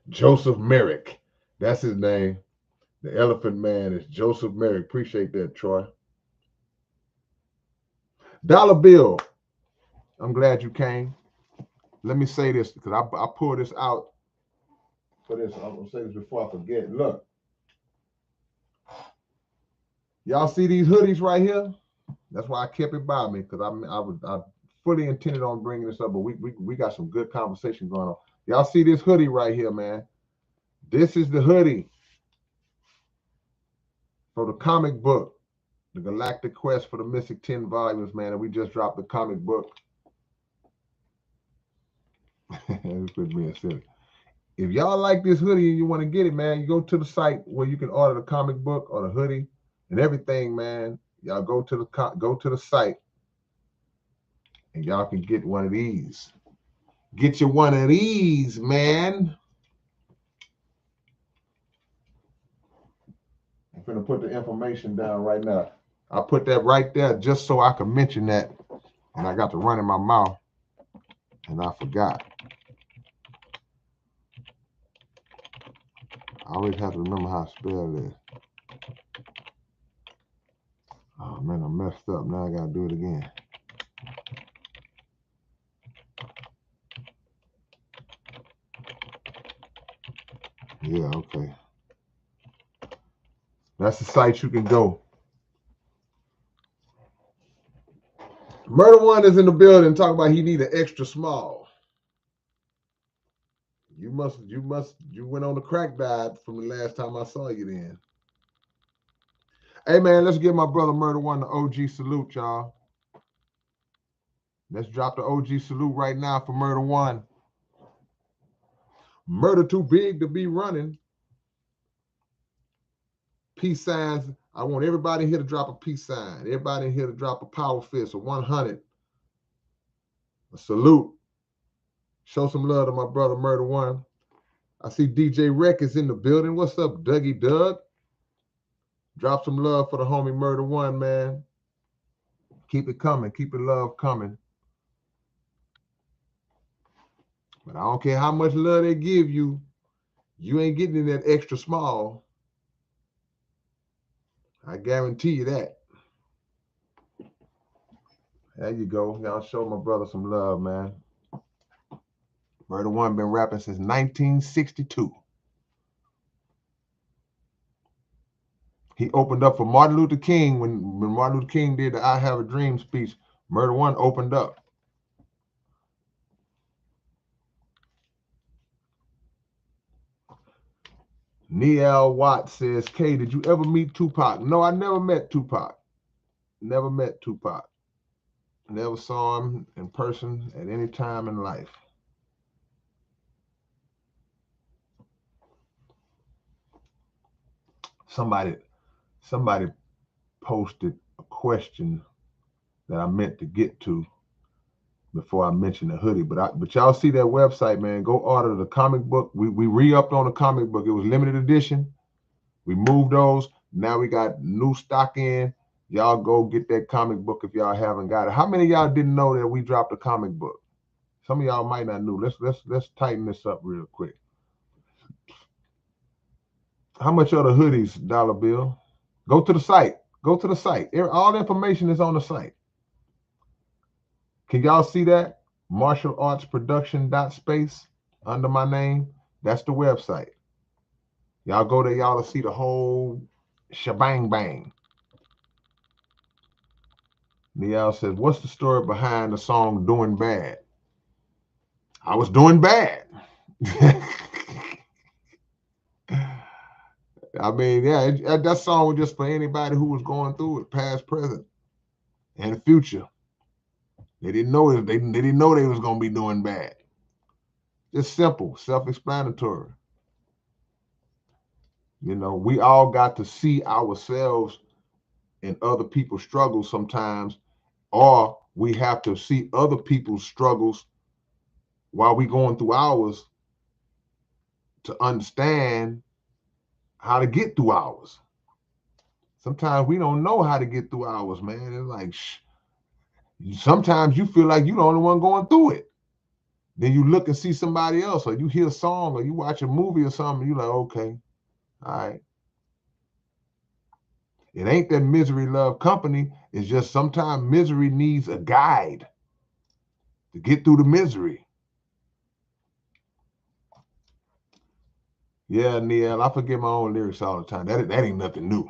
Joseph Merrick. That's his name. The Elephant Man is Joseph Merrick. Appreciate that, Troy. Dollar Bill. I'm glad you came. Let me say this because I pulled this out for this. I'm going to say this before I forget. Look. Y'all see these hoodies right here? That's why I kept it by me, because I fully intended on bringing this up, but we got some good conversation going on. Y'all see this hoodie right here, man? This is the hoodie for the comic book, The Galactic Quest for the Mystic 10 volumes, man, and we just dropped the comic book. It's being silly. If y'all like this hoodie and you want to get it, man, you go to the site where you can order the comic book or the hoodie and everything, man. Y'all go to the site and y'all can get one of these. Get you one of these, man. I'm gonna put the information down right now. I put that right there just so I could mention that, and I got to run in my mouth, and I forgot. I always have to remember how to spell this. Oh man, I messed up. Now I gotta do it again. Yeah, okay. That's the site you can go. Murder One is in the building talking about he need an extra small. You went on the crack diet from the last time I saw you then. Hey man, let's give my brother Murder One the OG salute, y'all. Let's drop the OG salute right now for Murder One. Murder too big to be running. Peace signs I want everybody here to drop a peace sign. Everybody here to drop a power fist, a 100, a salute. Show some love to my brother Murder One. I see DJ Rec is in the building. What's up, Dougie Doug? Drop some love for the homie Murder One, man. Keep it coming. Keep it love coming. But I don't care how much love they give you, you ain't getting in that extra small. I guarantee you that. There you go. Y'all show my brother some love, man. Murder One been rapping since 1962. He opened up for Martin Luther King when Martin Luther King did the I Have a Dream speech. Murder One opened up. Neal Watts says, K, did you ever meet Tupac? No, I never met Tupac. Never met Tupac. Never saw him in person at any time in life. Somebody posted a question that I meant to get to before I mentioned the hoodie. But y'all see that website, man. Go order the comic book. We re-upped on the comic book. It was limited edition. We moved those. Now we got new stock in. Y'all go get that comic book if y'all haven't got it. How many of y'all didn't know that we dropped a comic book? Some of y'all might not know. Let's tighten this up real quick. How much are the hoodies, Dollar Bill? Go to the site. Go to the site. All the information is on the site. Can y'all see that? Martial Arts Production .space under my name. That's the website. Y'all go there, y'all will see the whole shebang bang. Neal says, what's the story behind the song Doing Bad? I was doing bad. I mean, yeah, that song was just for anybody who was going through it, past, present, and future. They didn't know it. They didn't know they was gonna be doing bad. Just simple, self-explanatory. You know, we all got to see ourselves in other people's struggles sometimes, or we have to see other people's struggles while we going through ours to understand how to get through ours. Sometimes we don't know how to get through ours, man. It's like, sometimes you feel like you're the only one going through it. Then you look and see somebody else, or you hear a song, or you watch a movie or something, you're like, okay, all right. It ain't that misery love company. It's just sometimes misery needs a guide to get through the misery. Yeah, Neil, I forget my own lyrics all the time. That ain't nothing new.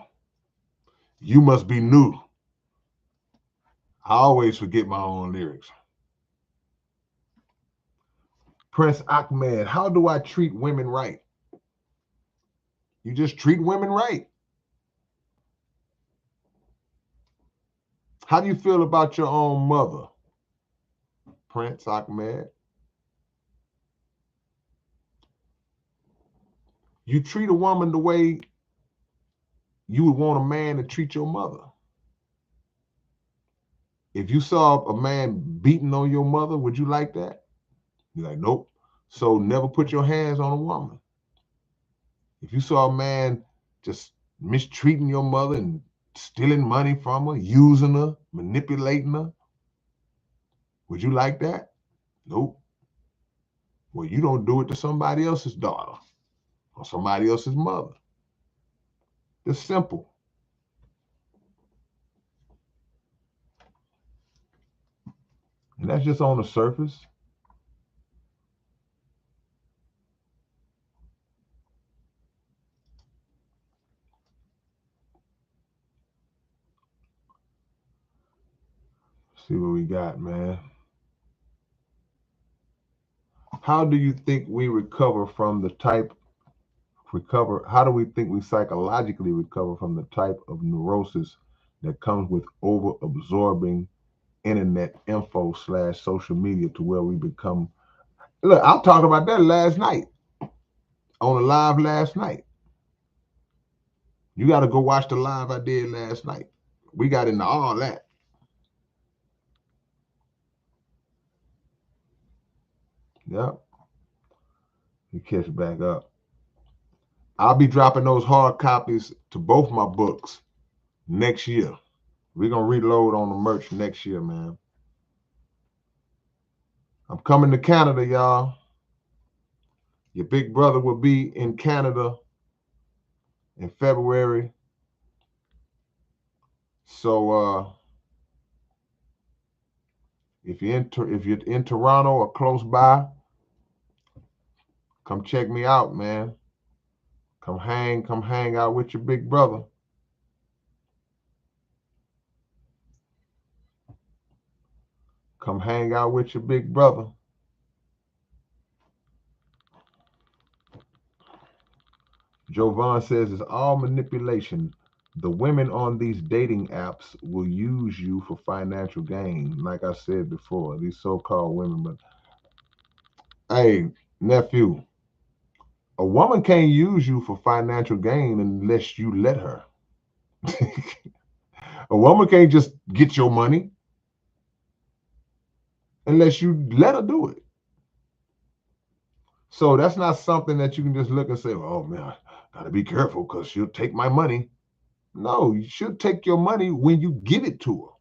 You must be new. I always forget my own lyrics. Prince Ahmed, how do I treat women right? You just treat women right. How do you feel about your own mother? Prince Ahmed. You treat a woman the way you would want a man to treat your mother. If you saw a man beating on your mother, would you like that? You're like, nope. So never put your hands on a woman. If you saw a man just mistreating your mother and stealing money from her, using her, manipulating her, would you like that? Nope. Well, you don't do it to somebody else's daughter or somebody else's mother. It's simple. And that's just on the surface. See what we got, man. How do you think we recover from the type how do we think we psychologically recover from the type of neurosis that comes with over absorbing internet info / social media to where we become, look, I'll talk about that last night on a live last night. You got to go watch the live I did last night. We got into all that. Yep. You catch back up. I'll be dropping those hard copies to both my books next year. We're going to reload on the merch next year, man. I'm coming to Canada, y'all. Your big brother will be in Canada in February. So if you're in Toronto or close by, come check me out, man. Come hang out with your big brother. Come hang out with your big brother. Jovan says it's all manipulation. The women on these dating apps will use you for financial gain. Like I said before, these so-called women. But hey, nephew, a woman can't use you for financial gain unless you let her. A woman can't just get your money unless you let her do it. So that's not something that you can just look and say, oh man, I gotta be careful because she'll take my money. No, she'll take your money when you give it to her.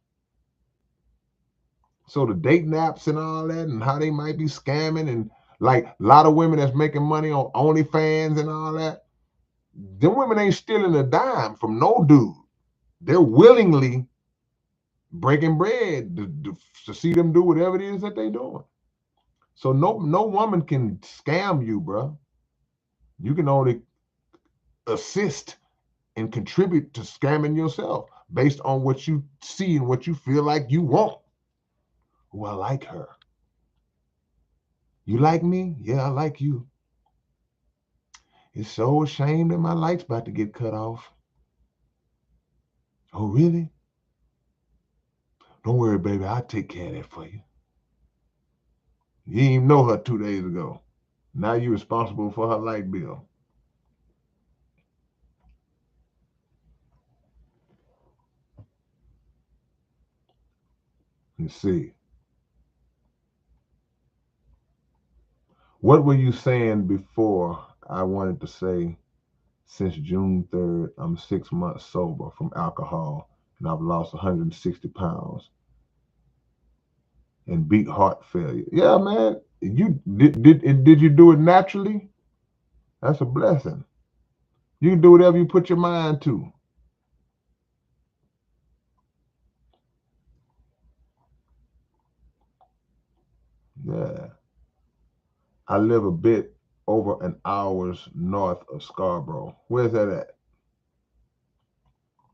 So the dating apps and all that and how they might be scamming and like a lot of women that's making money on OnlyFans and all that, them women ain't stealing a dime from no dude. They're willingly breaking bread to see them do whatever it is that they're doing. So no woman can scam you, bro. You can only assist and contribute to scamming yourself based on what you see and what you feel like you want. Oh, I like her. You like me? Yeah, I like you. It's so a shame that my light's about to get cut off. Oh, really? Don't worry, baby. I'll take care of that for you. You didn't even know her 2 days ago. Now you're responsible for her light bill. Let's see. What were you saying before? I wanted to say, since June 3rd, I'm 6 months sober from alcohol and I've lost 160 pounds and beat heart failure. Yeah, man. You did you do it naturally? That's a blessing. You can do whatever you put your mind to. Yeah. I live a bit over an hour's north of Scarborough. Where's that at?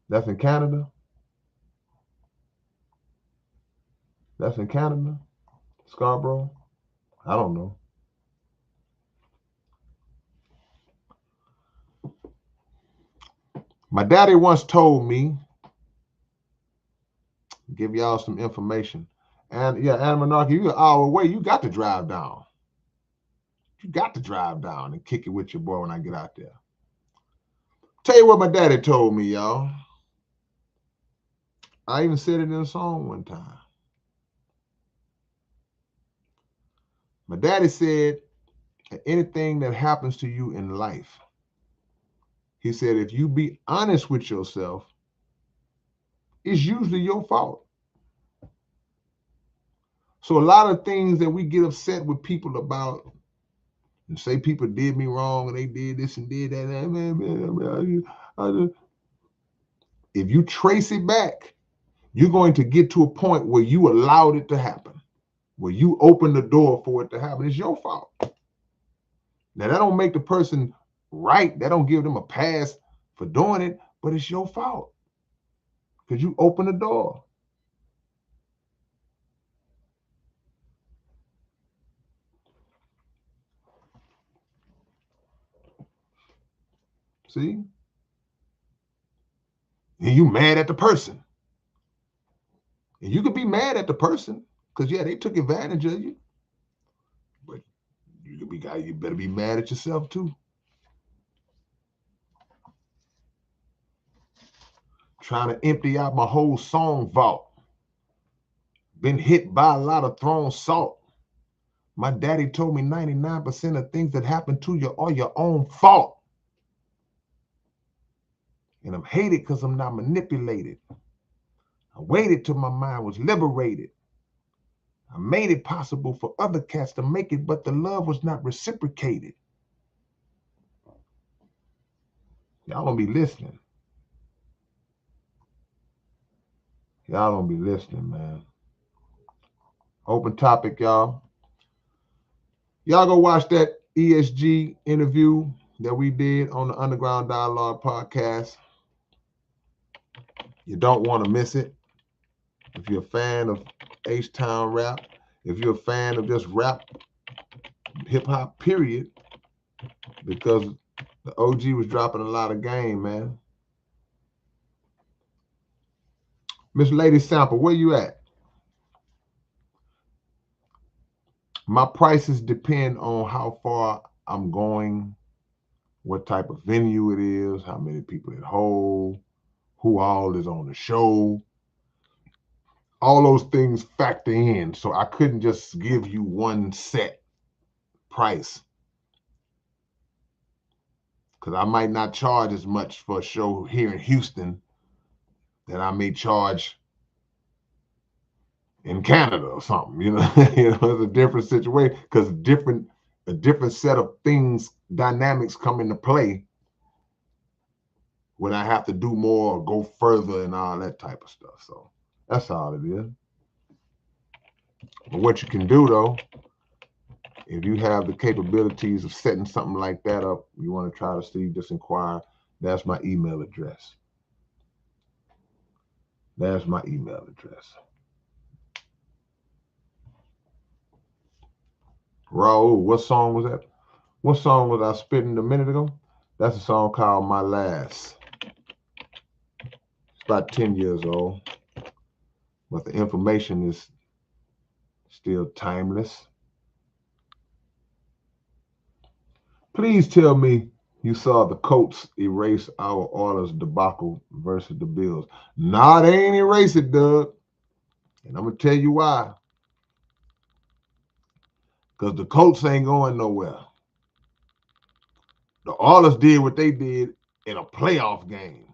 That's in Canada? That's in Canada? Scarborough? I don't know. My daddy once told me, give y'all some information. And yeah, Anamonarchy, you're an hour away. You got to drive down. You got to drive down and kick it with your boy when I get out there. Tell you what my daddy told me, y'all. I even said it in a song one time. My daddy said, anything that happens to you in life, he said, if you be honest with yourself, it's usually your fault. So a lot of things that we get upset with people about and say people did me wrong and they did this and did that. If you trace it back, you're going to get to a point where you allowed it to happen, where you opened the door for it to happen. It's your fault. Now, that don't make the person right. That don't give them a pass for doing it, but it's your fault because you opened the door. See? And you mad at the person. And you could be mad at the person because, yeah, they took advantage of you. But you better be mad at yourself too. trying to empty out my whole song vault. Been hit by a lot of thrown salt. My daddy told me 99% of things that happen to you are your own fault. And I'm hated because I'm not manipulated. I waited till my mind was liberated. I made it possible for other cats to make it, but the love was not reciprocated. Y'all don't be listening. Y'all don't be listening, man. Open topic, y'all. Y'all go watch that ESG interview that we did on the Underground Dialogue podcast. You don't want to miss it. If you're a fan of H-Town rap, if you're a fan of just rap, hip-hop, period, because the OG was dropping a lot of game, man. Miss Lady Sample, where you at? My prices depend on how far I'm going, what type of venue it is, how many people it hold, who all is on the show. All those things factor in. So I couldn't just give you one set price, because I might not charge as much for a show here in Houston that I may charge in Canada or something. You know, it's a different situation because a different set of things, dynamics come into play when I have to do more or go further and all that type of stuff. So that's all it is. But what you can do though, if you have the capabilities of setting something like that up, you want to try to see, just inquire. That's my email address. That's my email address. Raul, what song was that? What song was I spitting a minute ago? That's a song called My Last. It's about 10 years old, but the information is still timeless. Please tell me you saw the Colts erase our Oilers debacle versus the Bills. Nah, they ain't erase it, Doug. And I'm going to tell you why. Because the Colts ain't going nowhere. The Oilers did what they did in a playoff game.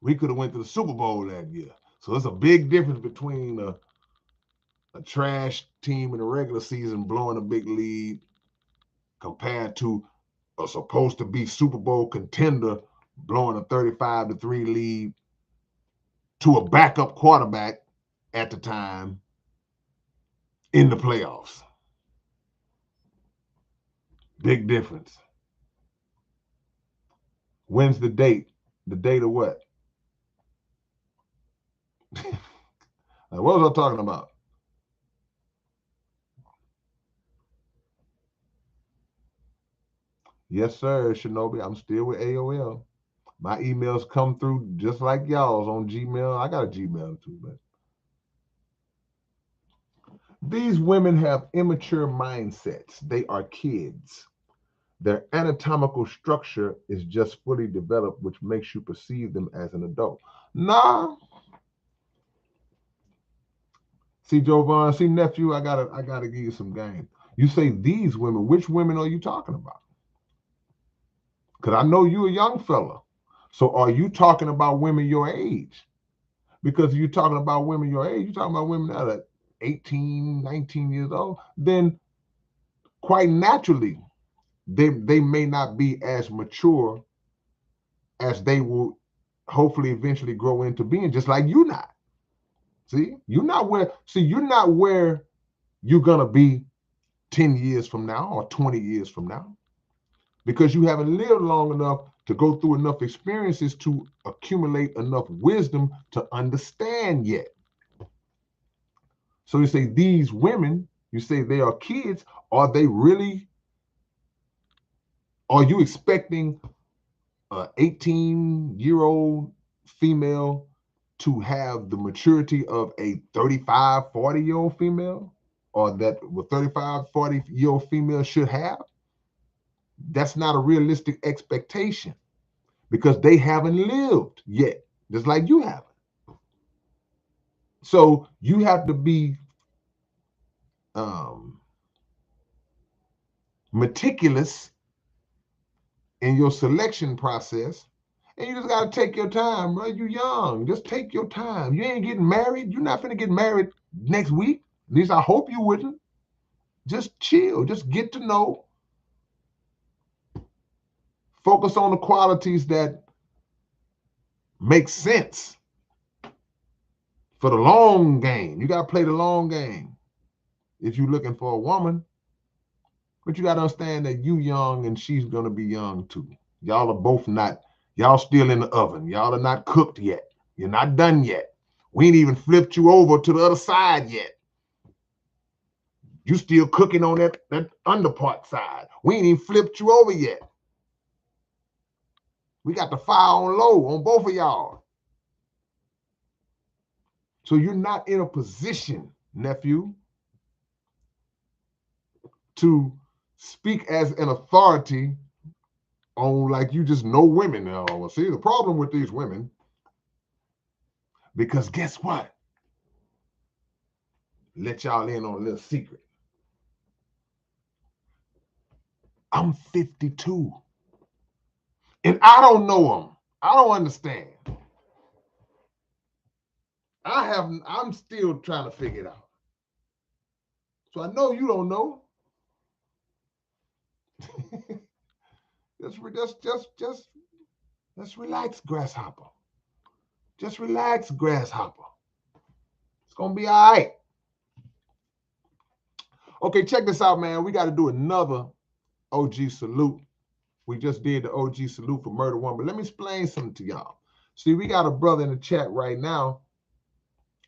We could have went to the Super Bowl that year. So it's a big difference between a trash team in the regular season blowing a big lead compared to a supposed to be Super Bowl contender blowing a 35-3 lead to a backup quarterback at the time in the playoffs. Big difference. When's the date? The date of what? What was I talking about? Yes, sir, Shinobi. I'm still with AOL. My emails come through just like y'all's on Gmail. I got a Gmail too, but these women have immature mindsets. They are kids. Their anatomical structure is just fully developed, which makes you perceive them as an adult. Nah. See, Jovan, see, nephew, I gotta give you some game. You say these women, which women are you talking about? Because I know you a young fella. So are you talking about women your age? Because you're talking about women your age, you're talking about women that are 18, 19 years old, then quite naturally, they may not be as mature as they will hopefully eventually grow into being, just like you not. See, you're not where you're gonna be 10 years from now or 20 years from now, because you haven't lived long enough to go through enough experiences to accumulate enough wisdom to understand yet. So you say these women, you say they are kids. Are they really? Are you expecting an 18-year-old female to have the maturity of a 35, 40-year-old female, or that a 35, 40-year-old female should have? That's not a realistic expectation, because they haven't lived yet, just like you haven't. So you have to be um, meticulous in your selection process. And you just got to take your time, bro. You young. Just take your time. You ain't getting married. You're not finna get married next week. At least I hope you wouldn't. Just chill. Just get to know. Focus on the qualities that make sense for the long game. You got to play the long game if you're looking for a woman. But you got to understand that you young and she's going to be young too. Y'all are both not, y'all still in the oven. Y'all are not cooked yet. You're not done yet. We ain't even flipped you over to the other side yet. You still cooking on that underpart side. We ain't even flipped you over yet. We got the fire on low on both of y'all. So you're not in a position, nephew, to speak as an authority on like you just know women now. Well, see, the problem with these women, because guess what? Let y'all in on a little secret. I'm 52. And I don't know them. I don't understand. I'm still trying to figure it out. So I know you don't know. Just relax, grasshopper. Just relax, grasshopper. It's gonna be all right. Okay, check this out, man. We got to do another OG salute. We just did the OG salute for Murder One, but let me explain something to y'all. See, we got a brother in the chat right now.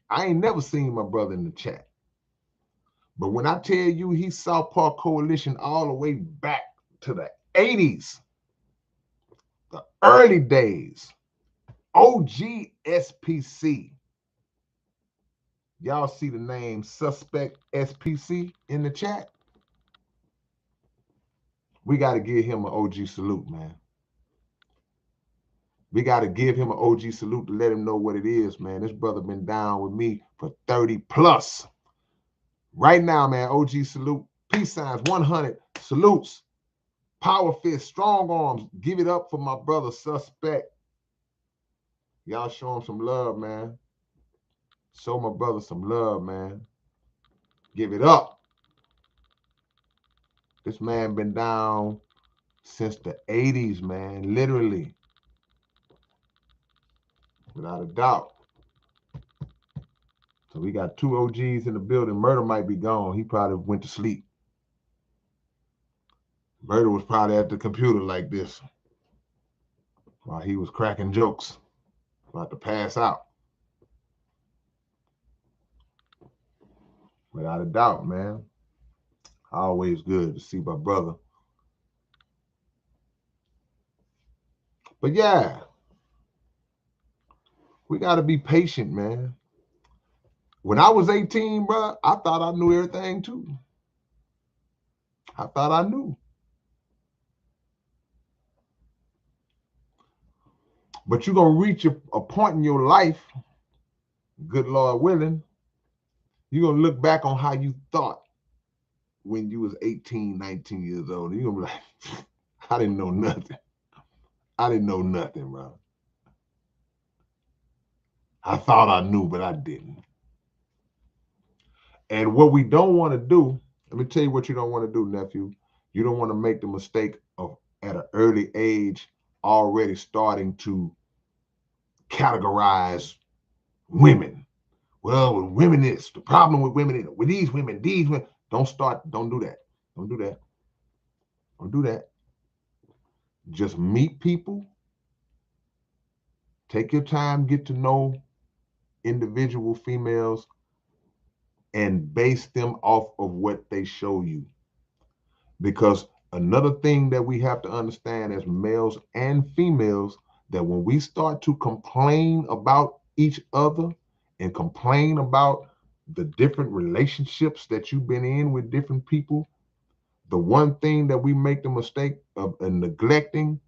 I ain't never seen my brother in the chat. But when I tell you he Southpaw Coalition all the way back to the 80s, the early days, OG SPC. Y'all see the name Suspect SPC in the chat? We got to give him an OG salute, man. We got to give him an OG salute to let him know what it is, man. This brother been down with me for 30 plus. Right now, man, OG salute. Peace signs, 100. Salutes. Power fist, strong arms. Give it up for my brother Suspect. Y'all show him some love, man. Show my brother some love, man. Give it up. This man been down since the 80s, man. Literally. Without a doubt. So we got two OGs in the building. Murder might be gone. He probably went to sleep. Murder was probably at the computer like this while he was cracking jokes. About to pass out. Without a doubt, man. Always good to see my brother. But yeah, we got to be patient, man. When I was 18, bro, I thought I knew everything too. I thought I knew. But you're going to reach a point in your life, good Lord willing, you're going to look back on how you thought when you was 18, 19 years old. You're going to be like, I didn't know nothing. I didn't know nothing, bro. I thought I knew, but I didn't. And what we don't want to do, let me tell you what you don't want to do, nephew. You don't want to make the mistake of, at an early age, already starting to categorize women. Well, with women is the problem with women is with these women. Don't do that. Don't do that. Don't do that. Just meet people. Take your time, get to know individual females, and base them off of what they show you. Because another thing that we have to understand as males and females, that when we start to complain about each other and complain about the different relationships that you've been in with different people, the one thing that we make the mistake of neglecting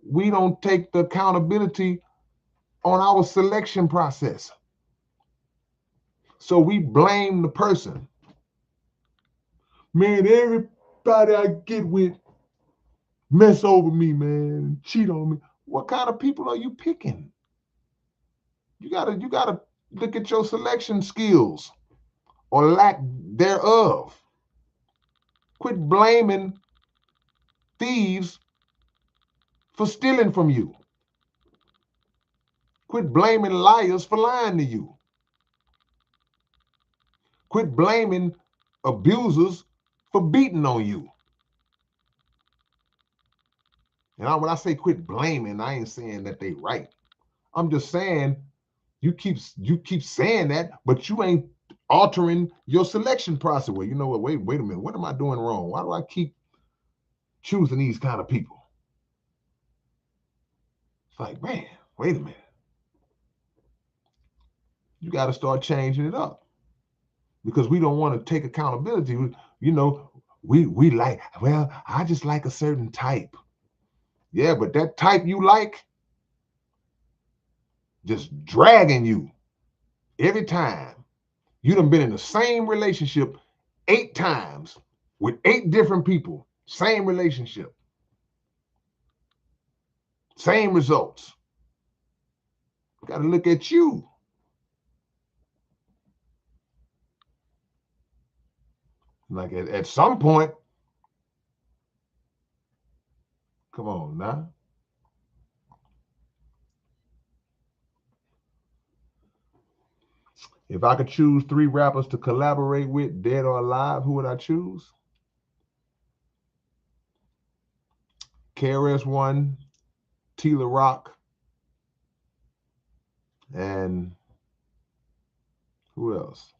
we don't take the accountability on our selection process. So we blame the person. Man, everybody I get with mess over me, man, cheat on me. What kind of people are you picking? You gotta look at your selection skills or lack thereof. Quit blaming thieves for stealing from you. Quit blaming liars for lying to you. Quit blaming abusers for beating on you. And when I say quit blaming, I ain't saying that they right. I'm just saying you keep saying that, but you ain't altering your selection process. Well, you know what? Wait a minute. What am I doing wrong? Why do I keep choosing these kind of people? It's like, man, wait a minute. You got to start changing it up because we don't want to take accountability. You know, we like, well, I just like a certain type. Yeah, but that type you like just dragging you every time. You done been in the same relationship 8 times with 8 different people, same relationship, same results. Got to look at you. Like at some point, come on now. If I could choose 3 rappers to collaborate with, dead or alive, who would I choose? KRS-One, Tila Rock, and who else?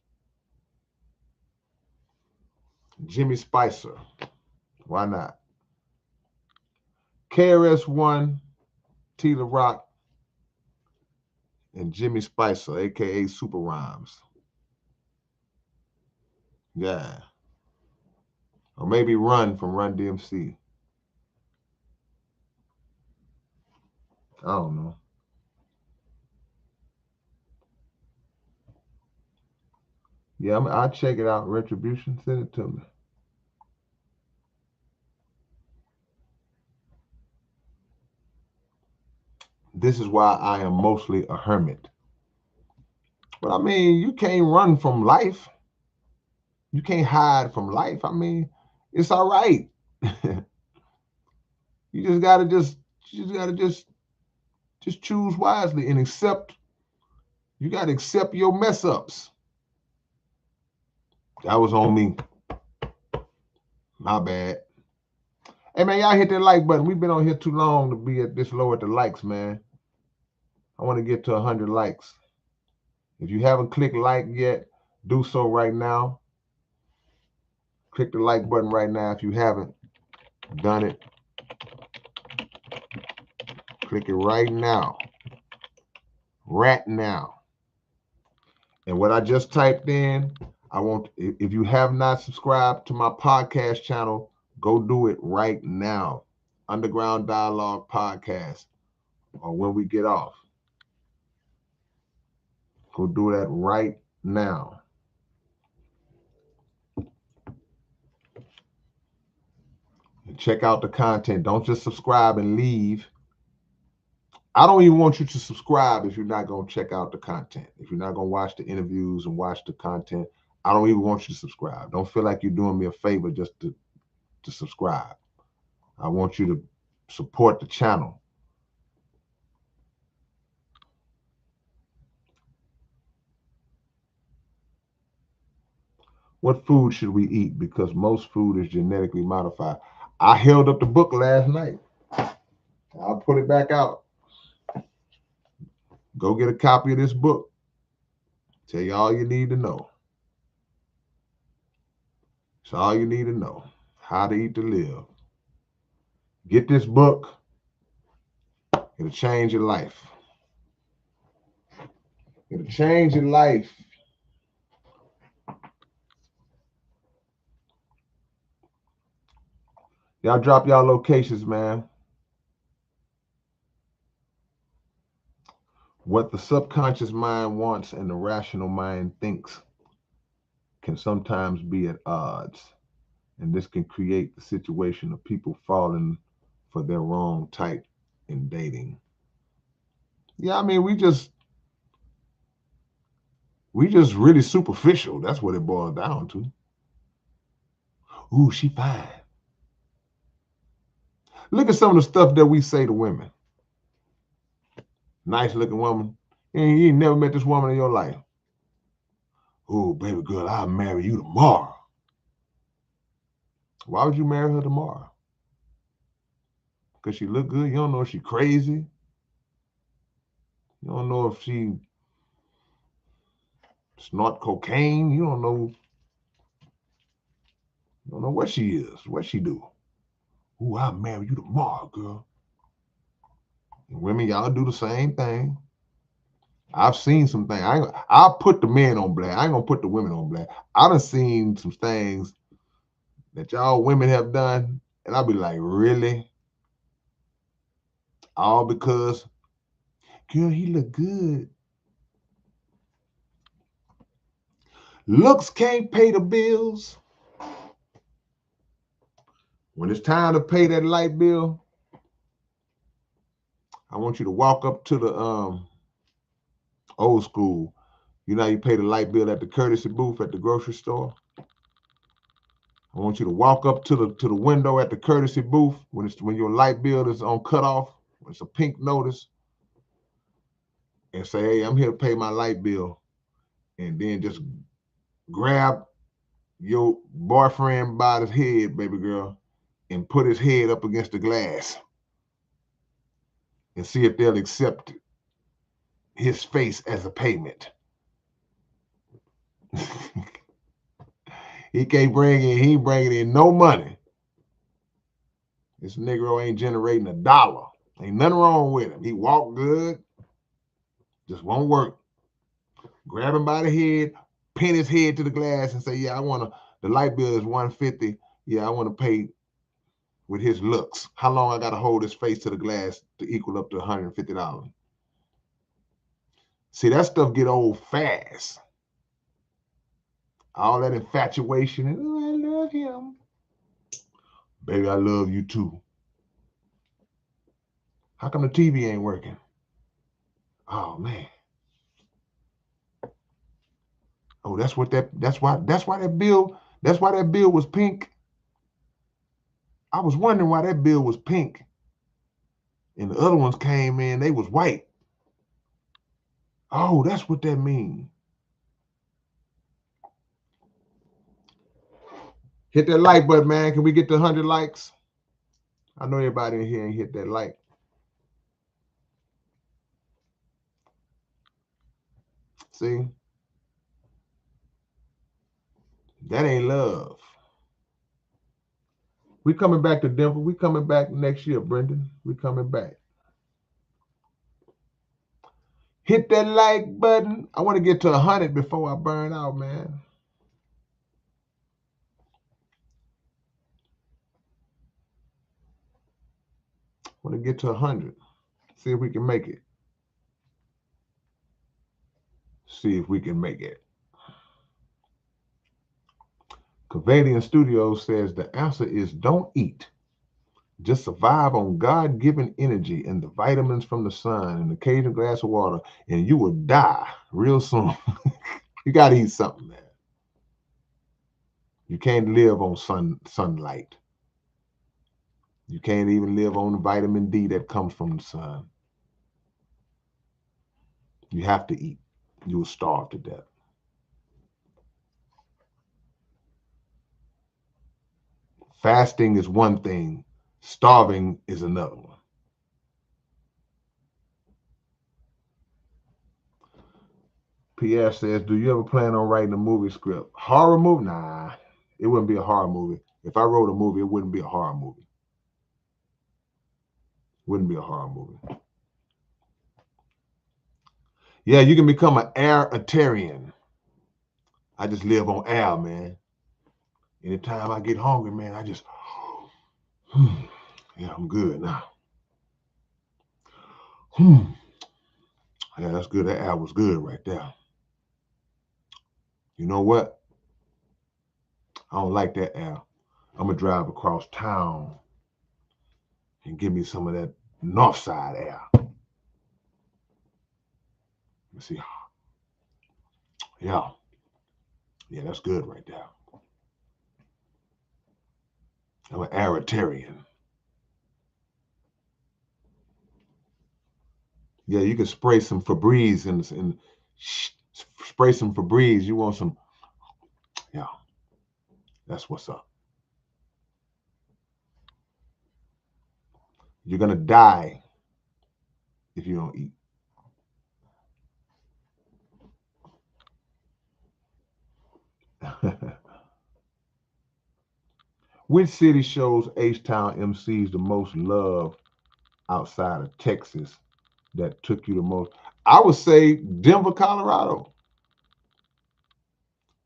Jimmy Spicer. Why not? KRS-One, Tila Rock, and Jimmy Spicer, aka Super Rhymes. Yeah. Or maybe Run from Run DMC. I don't know. Yeah, I'll check it out. Retribution, send it to me. This is why I am mostly a hermit. But I mean, you can't run from life. You can't hide from life. I mean, it's all right. You just gotta just choose wisely and accept. You gotta accept your mess ups. That was on me. My bad. Hey man, y'all hit that like button. We've been on here too long to be at this low at the likes, man. I want to get to 100 likes. If you haven't clicked like yet, do so right now. Click the like button right now if you haven't done it. Click it right now. Right now. And what I just typed in, I want, if you have not subscribed to my podcast channel, go do it right now. Underground Dialogue Podcast, or when we get off. Go do that right now. And check out the content. Don't just subscribe and leave. I don't even want you to subscribe if you're not going to check out the content. If you're not going to watch the interviews and watch the content, I don't even want you to subscribe. Don't feel like you're doing me a favor just to subscribe. I want you to support the channel. What food should we eat? Because most food is genetically modified. I held up the book last night. I'll put it back out. Go get a copy of this book. Tell you all you need to know. It's all you need to know. How to Eat to Live. Get this book. It'll change your life. It'll change your life. Y'all drop y'all locations, man. What the subconscious mind wants and the rational mind thinks can sometimes be at odds. And this can create the situation of people falling for their wrong type in dating. Yeah, I mean, we just really superficial. That's what it boils down to. Ooh, she fine. Look at some of the stuff that we say to women. Nice looking woman. And you ain't never met this woman in your life. Oh, baby girl, I'll marry you tomorrow. Why would you marry her tomorrow? Because she look good? You don't know if she crazy. You don't know if she snort cocaine. You don't know what she is, what she do. Ooh, I'll marry you tomorrow, girl. And women, y'all do the same thing. I've seen some things. I'll put the men on blast. I ain't gonna put the women on blast. I done seen some things that y'all women have done, and I'll be like, really? All because, girl, he look good. Looks can't pay the bills. When it's time to pay that light bill, I want you to walk up to the old school. You know how you pay the light bill at the courtesy booth at the grocery store? I want you to walk up to the window at the courtesy booth when your light bill is on cutoff, when it's a pink notice, and say, hey, I'm here to pay my light bill. And then just grab your boyfriend by his head, baby girl, and put his head up against the glass and see if they'll accept his face as a payment. He ain't bringing in no money. This Negro ain't generating $1. Ain't nothing wrong with him. He walk good, just won't work. Grab him by the head, pin his head to the glass and say, yeah, the light bill is $150. Yeah, I want to pay with his looks. How long I got to hold his face to the glass to equal up to $150? See, that stuff get old fast. All that infatuation and, oh, I love him. Baby, I love you too. How come the TV ain't working? Oh man. Oh, that's why that bill was pink. I was wondering why that bill was pink. And the other ones came in, they was white. Oh, that's what that means. Hit that like button, man. Can we get to 100 likes? I know everybody in here ain't hit that like. See? That ain't love. We coming back to Denver. We coming back next year, Brendan. We coming back. Hit that like button. I want to get to 100 before I burn out, man. I want to get to 100. See if we can make it. See if we can make it. Cavadian Studios says the answer is don't eat. Just survive on God-given energy and the vitamins from the sun and an occasional glass of water, and you will die real soon. You got to eat something, man. You can't live on sunlight. You can't even live on the vitamin D that comes from the sun. You have to eat. You will starve to death. Fasting is one thing. Starving is another one. Pierre says, do you ever plan on writing a movie script? Horror movie? Nah, it wouldn't be a horror movie. If I wrote a movie, it wouldn't be a horror movie. Wouldn't be a horror movie. Yeah, you can become an air-atarian. I just live on air, man. Anytime I get hungry, man, I just, yeah, I'm good now. Yeah, that's good. That air was good right there. You know what? I don't like that air. I'm gonna drive across town and give me some of that north side air. Let's see. Yeah, yeah, that's good right there. I'm an Aritarian. Yeah, you can spray some Febreze and spray some Febreze. You want some? Yeah, that's what's up. You're gonna die if you don't eat. Which city shows H-Town MCs the most love outside of Texas that took you the most? I would say Denver, Colorado.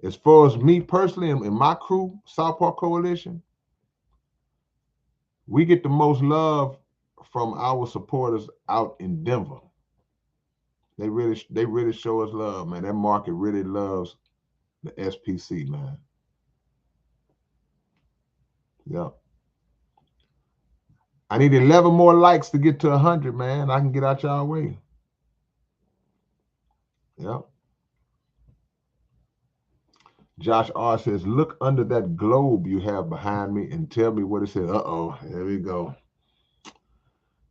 As far as me personally and my crew, South Park Coalition, we get the most love from our supporters out in Denver. They really show us love, man. That market really loves the SPC, man. Yeah. I need 11 more likes to get to 100, man. I can get out y'all way. Yeah. Josh R says, look under that globe you have behind me and tell me what it says. Uh-oh, here we go.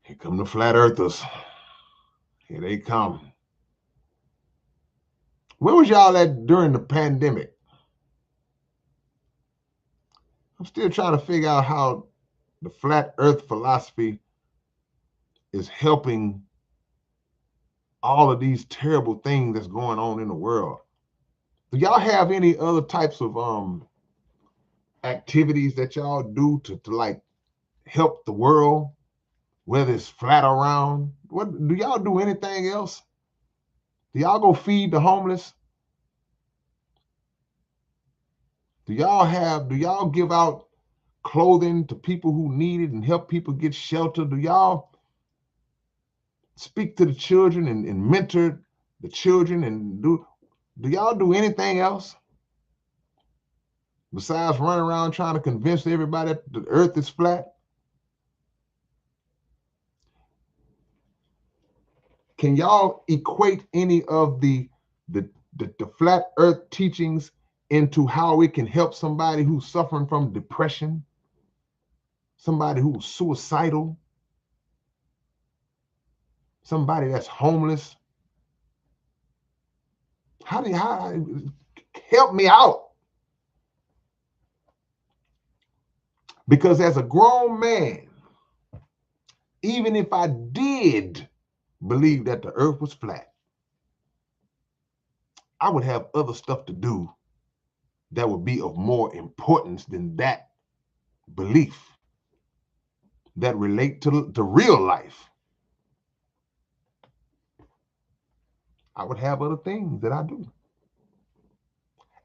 Here come the flat earthers. Here they come. Where was y'all at during the pandemic? I'm still trying to figure out how the flat earth philosophy is helping all of these terrible things that's going on in the world. Do y'all have any other types of activities that y'all do to like help the world, whether it's flat or round? What do y'all do anything else? Do y'all go feed the homeless? Do y'all give out clothing to people who need it and help people get shelter? Do y'all speak to the children and mentor the children and do y'all do anything else besides running around trying to convince everybody that the earth is flat? Can y'all equate any of the flat earth teachings into how it can help somebody who's suffering from depression, somebody who's suicidal, somebody that's homeless? How help me out? Because as a grown man, even if I did believe that the earth was flat, I would have other stuff to do that would be of more importance than that belief that relate to real life. I would have other things that I do.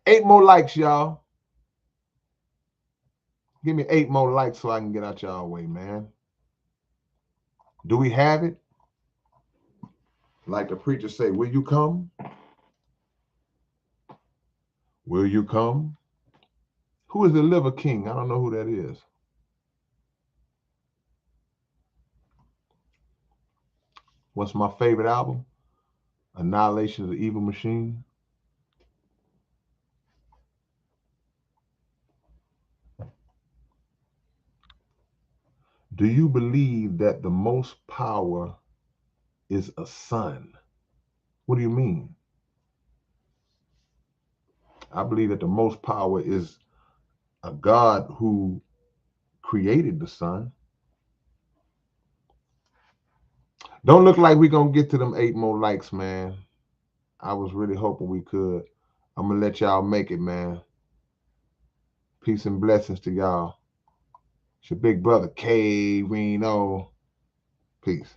8 more likes, y'all. Give me 8 more likes so I can get out y'all way, man. Do we have it? Like the preacher say, will you come? Will you come? Who is the Liver King? I don't know who that is. What's my favorite album? Annihilation of the Evil Machine. Do you believe that the most power is a son? What do you mean? I believe that the most power is a God who created the sun. Don't look like we're going to get to them 8 more likes, man. I was really hoping we could. I'm going to let y'all make it, man. Peace and blessings to y'all. It's your big brother, K-Rino. Peace.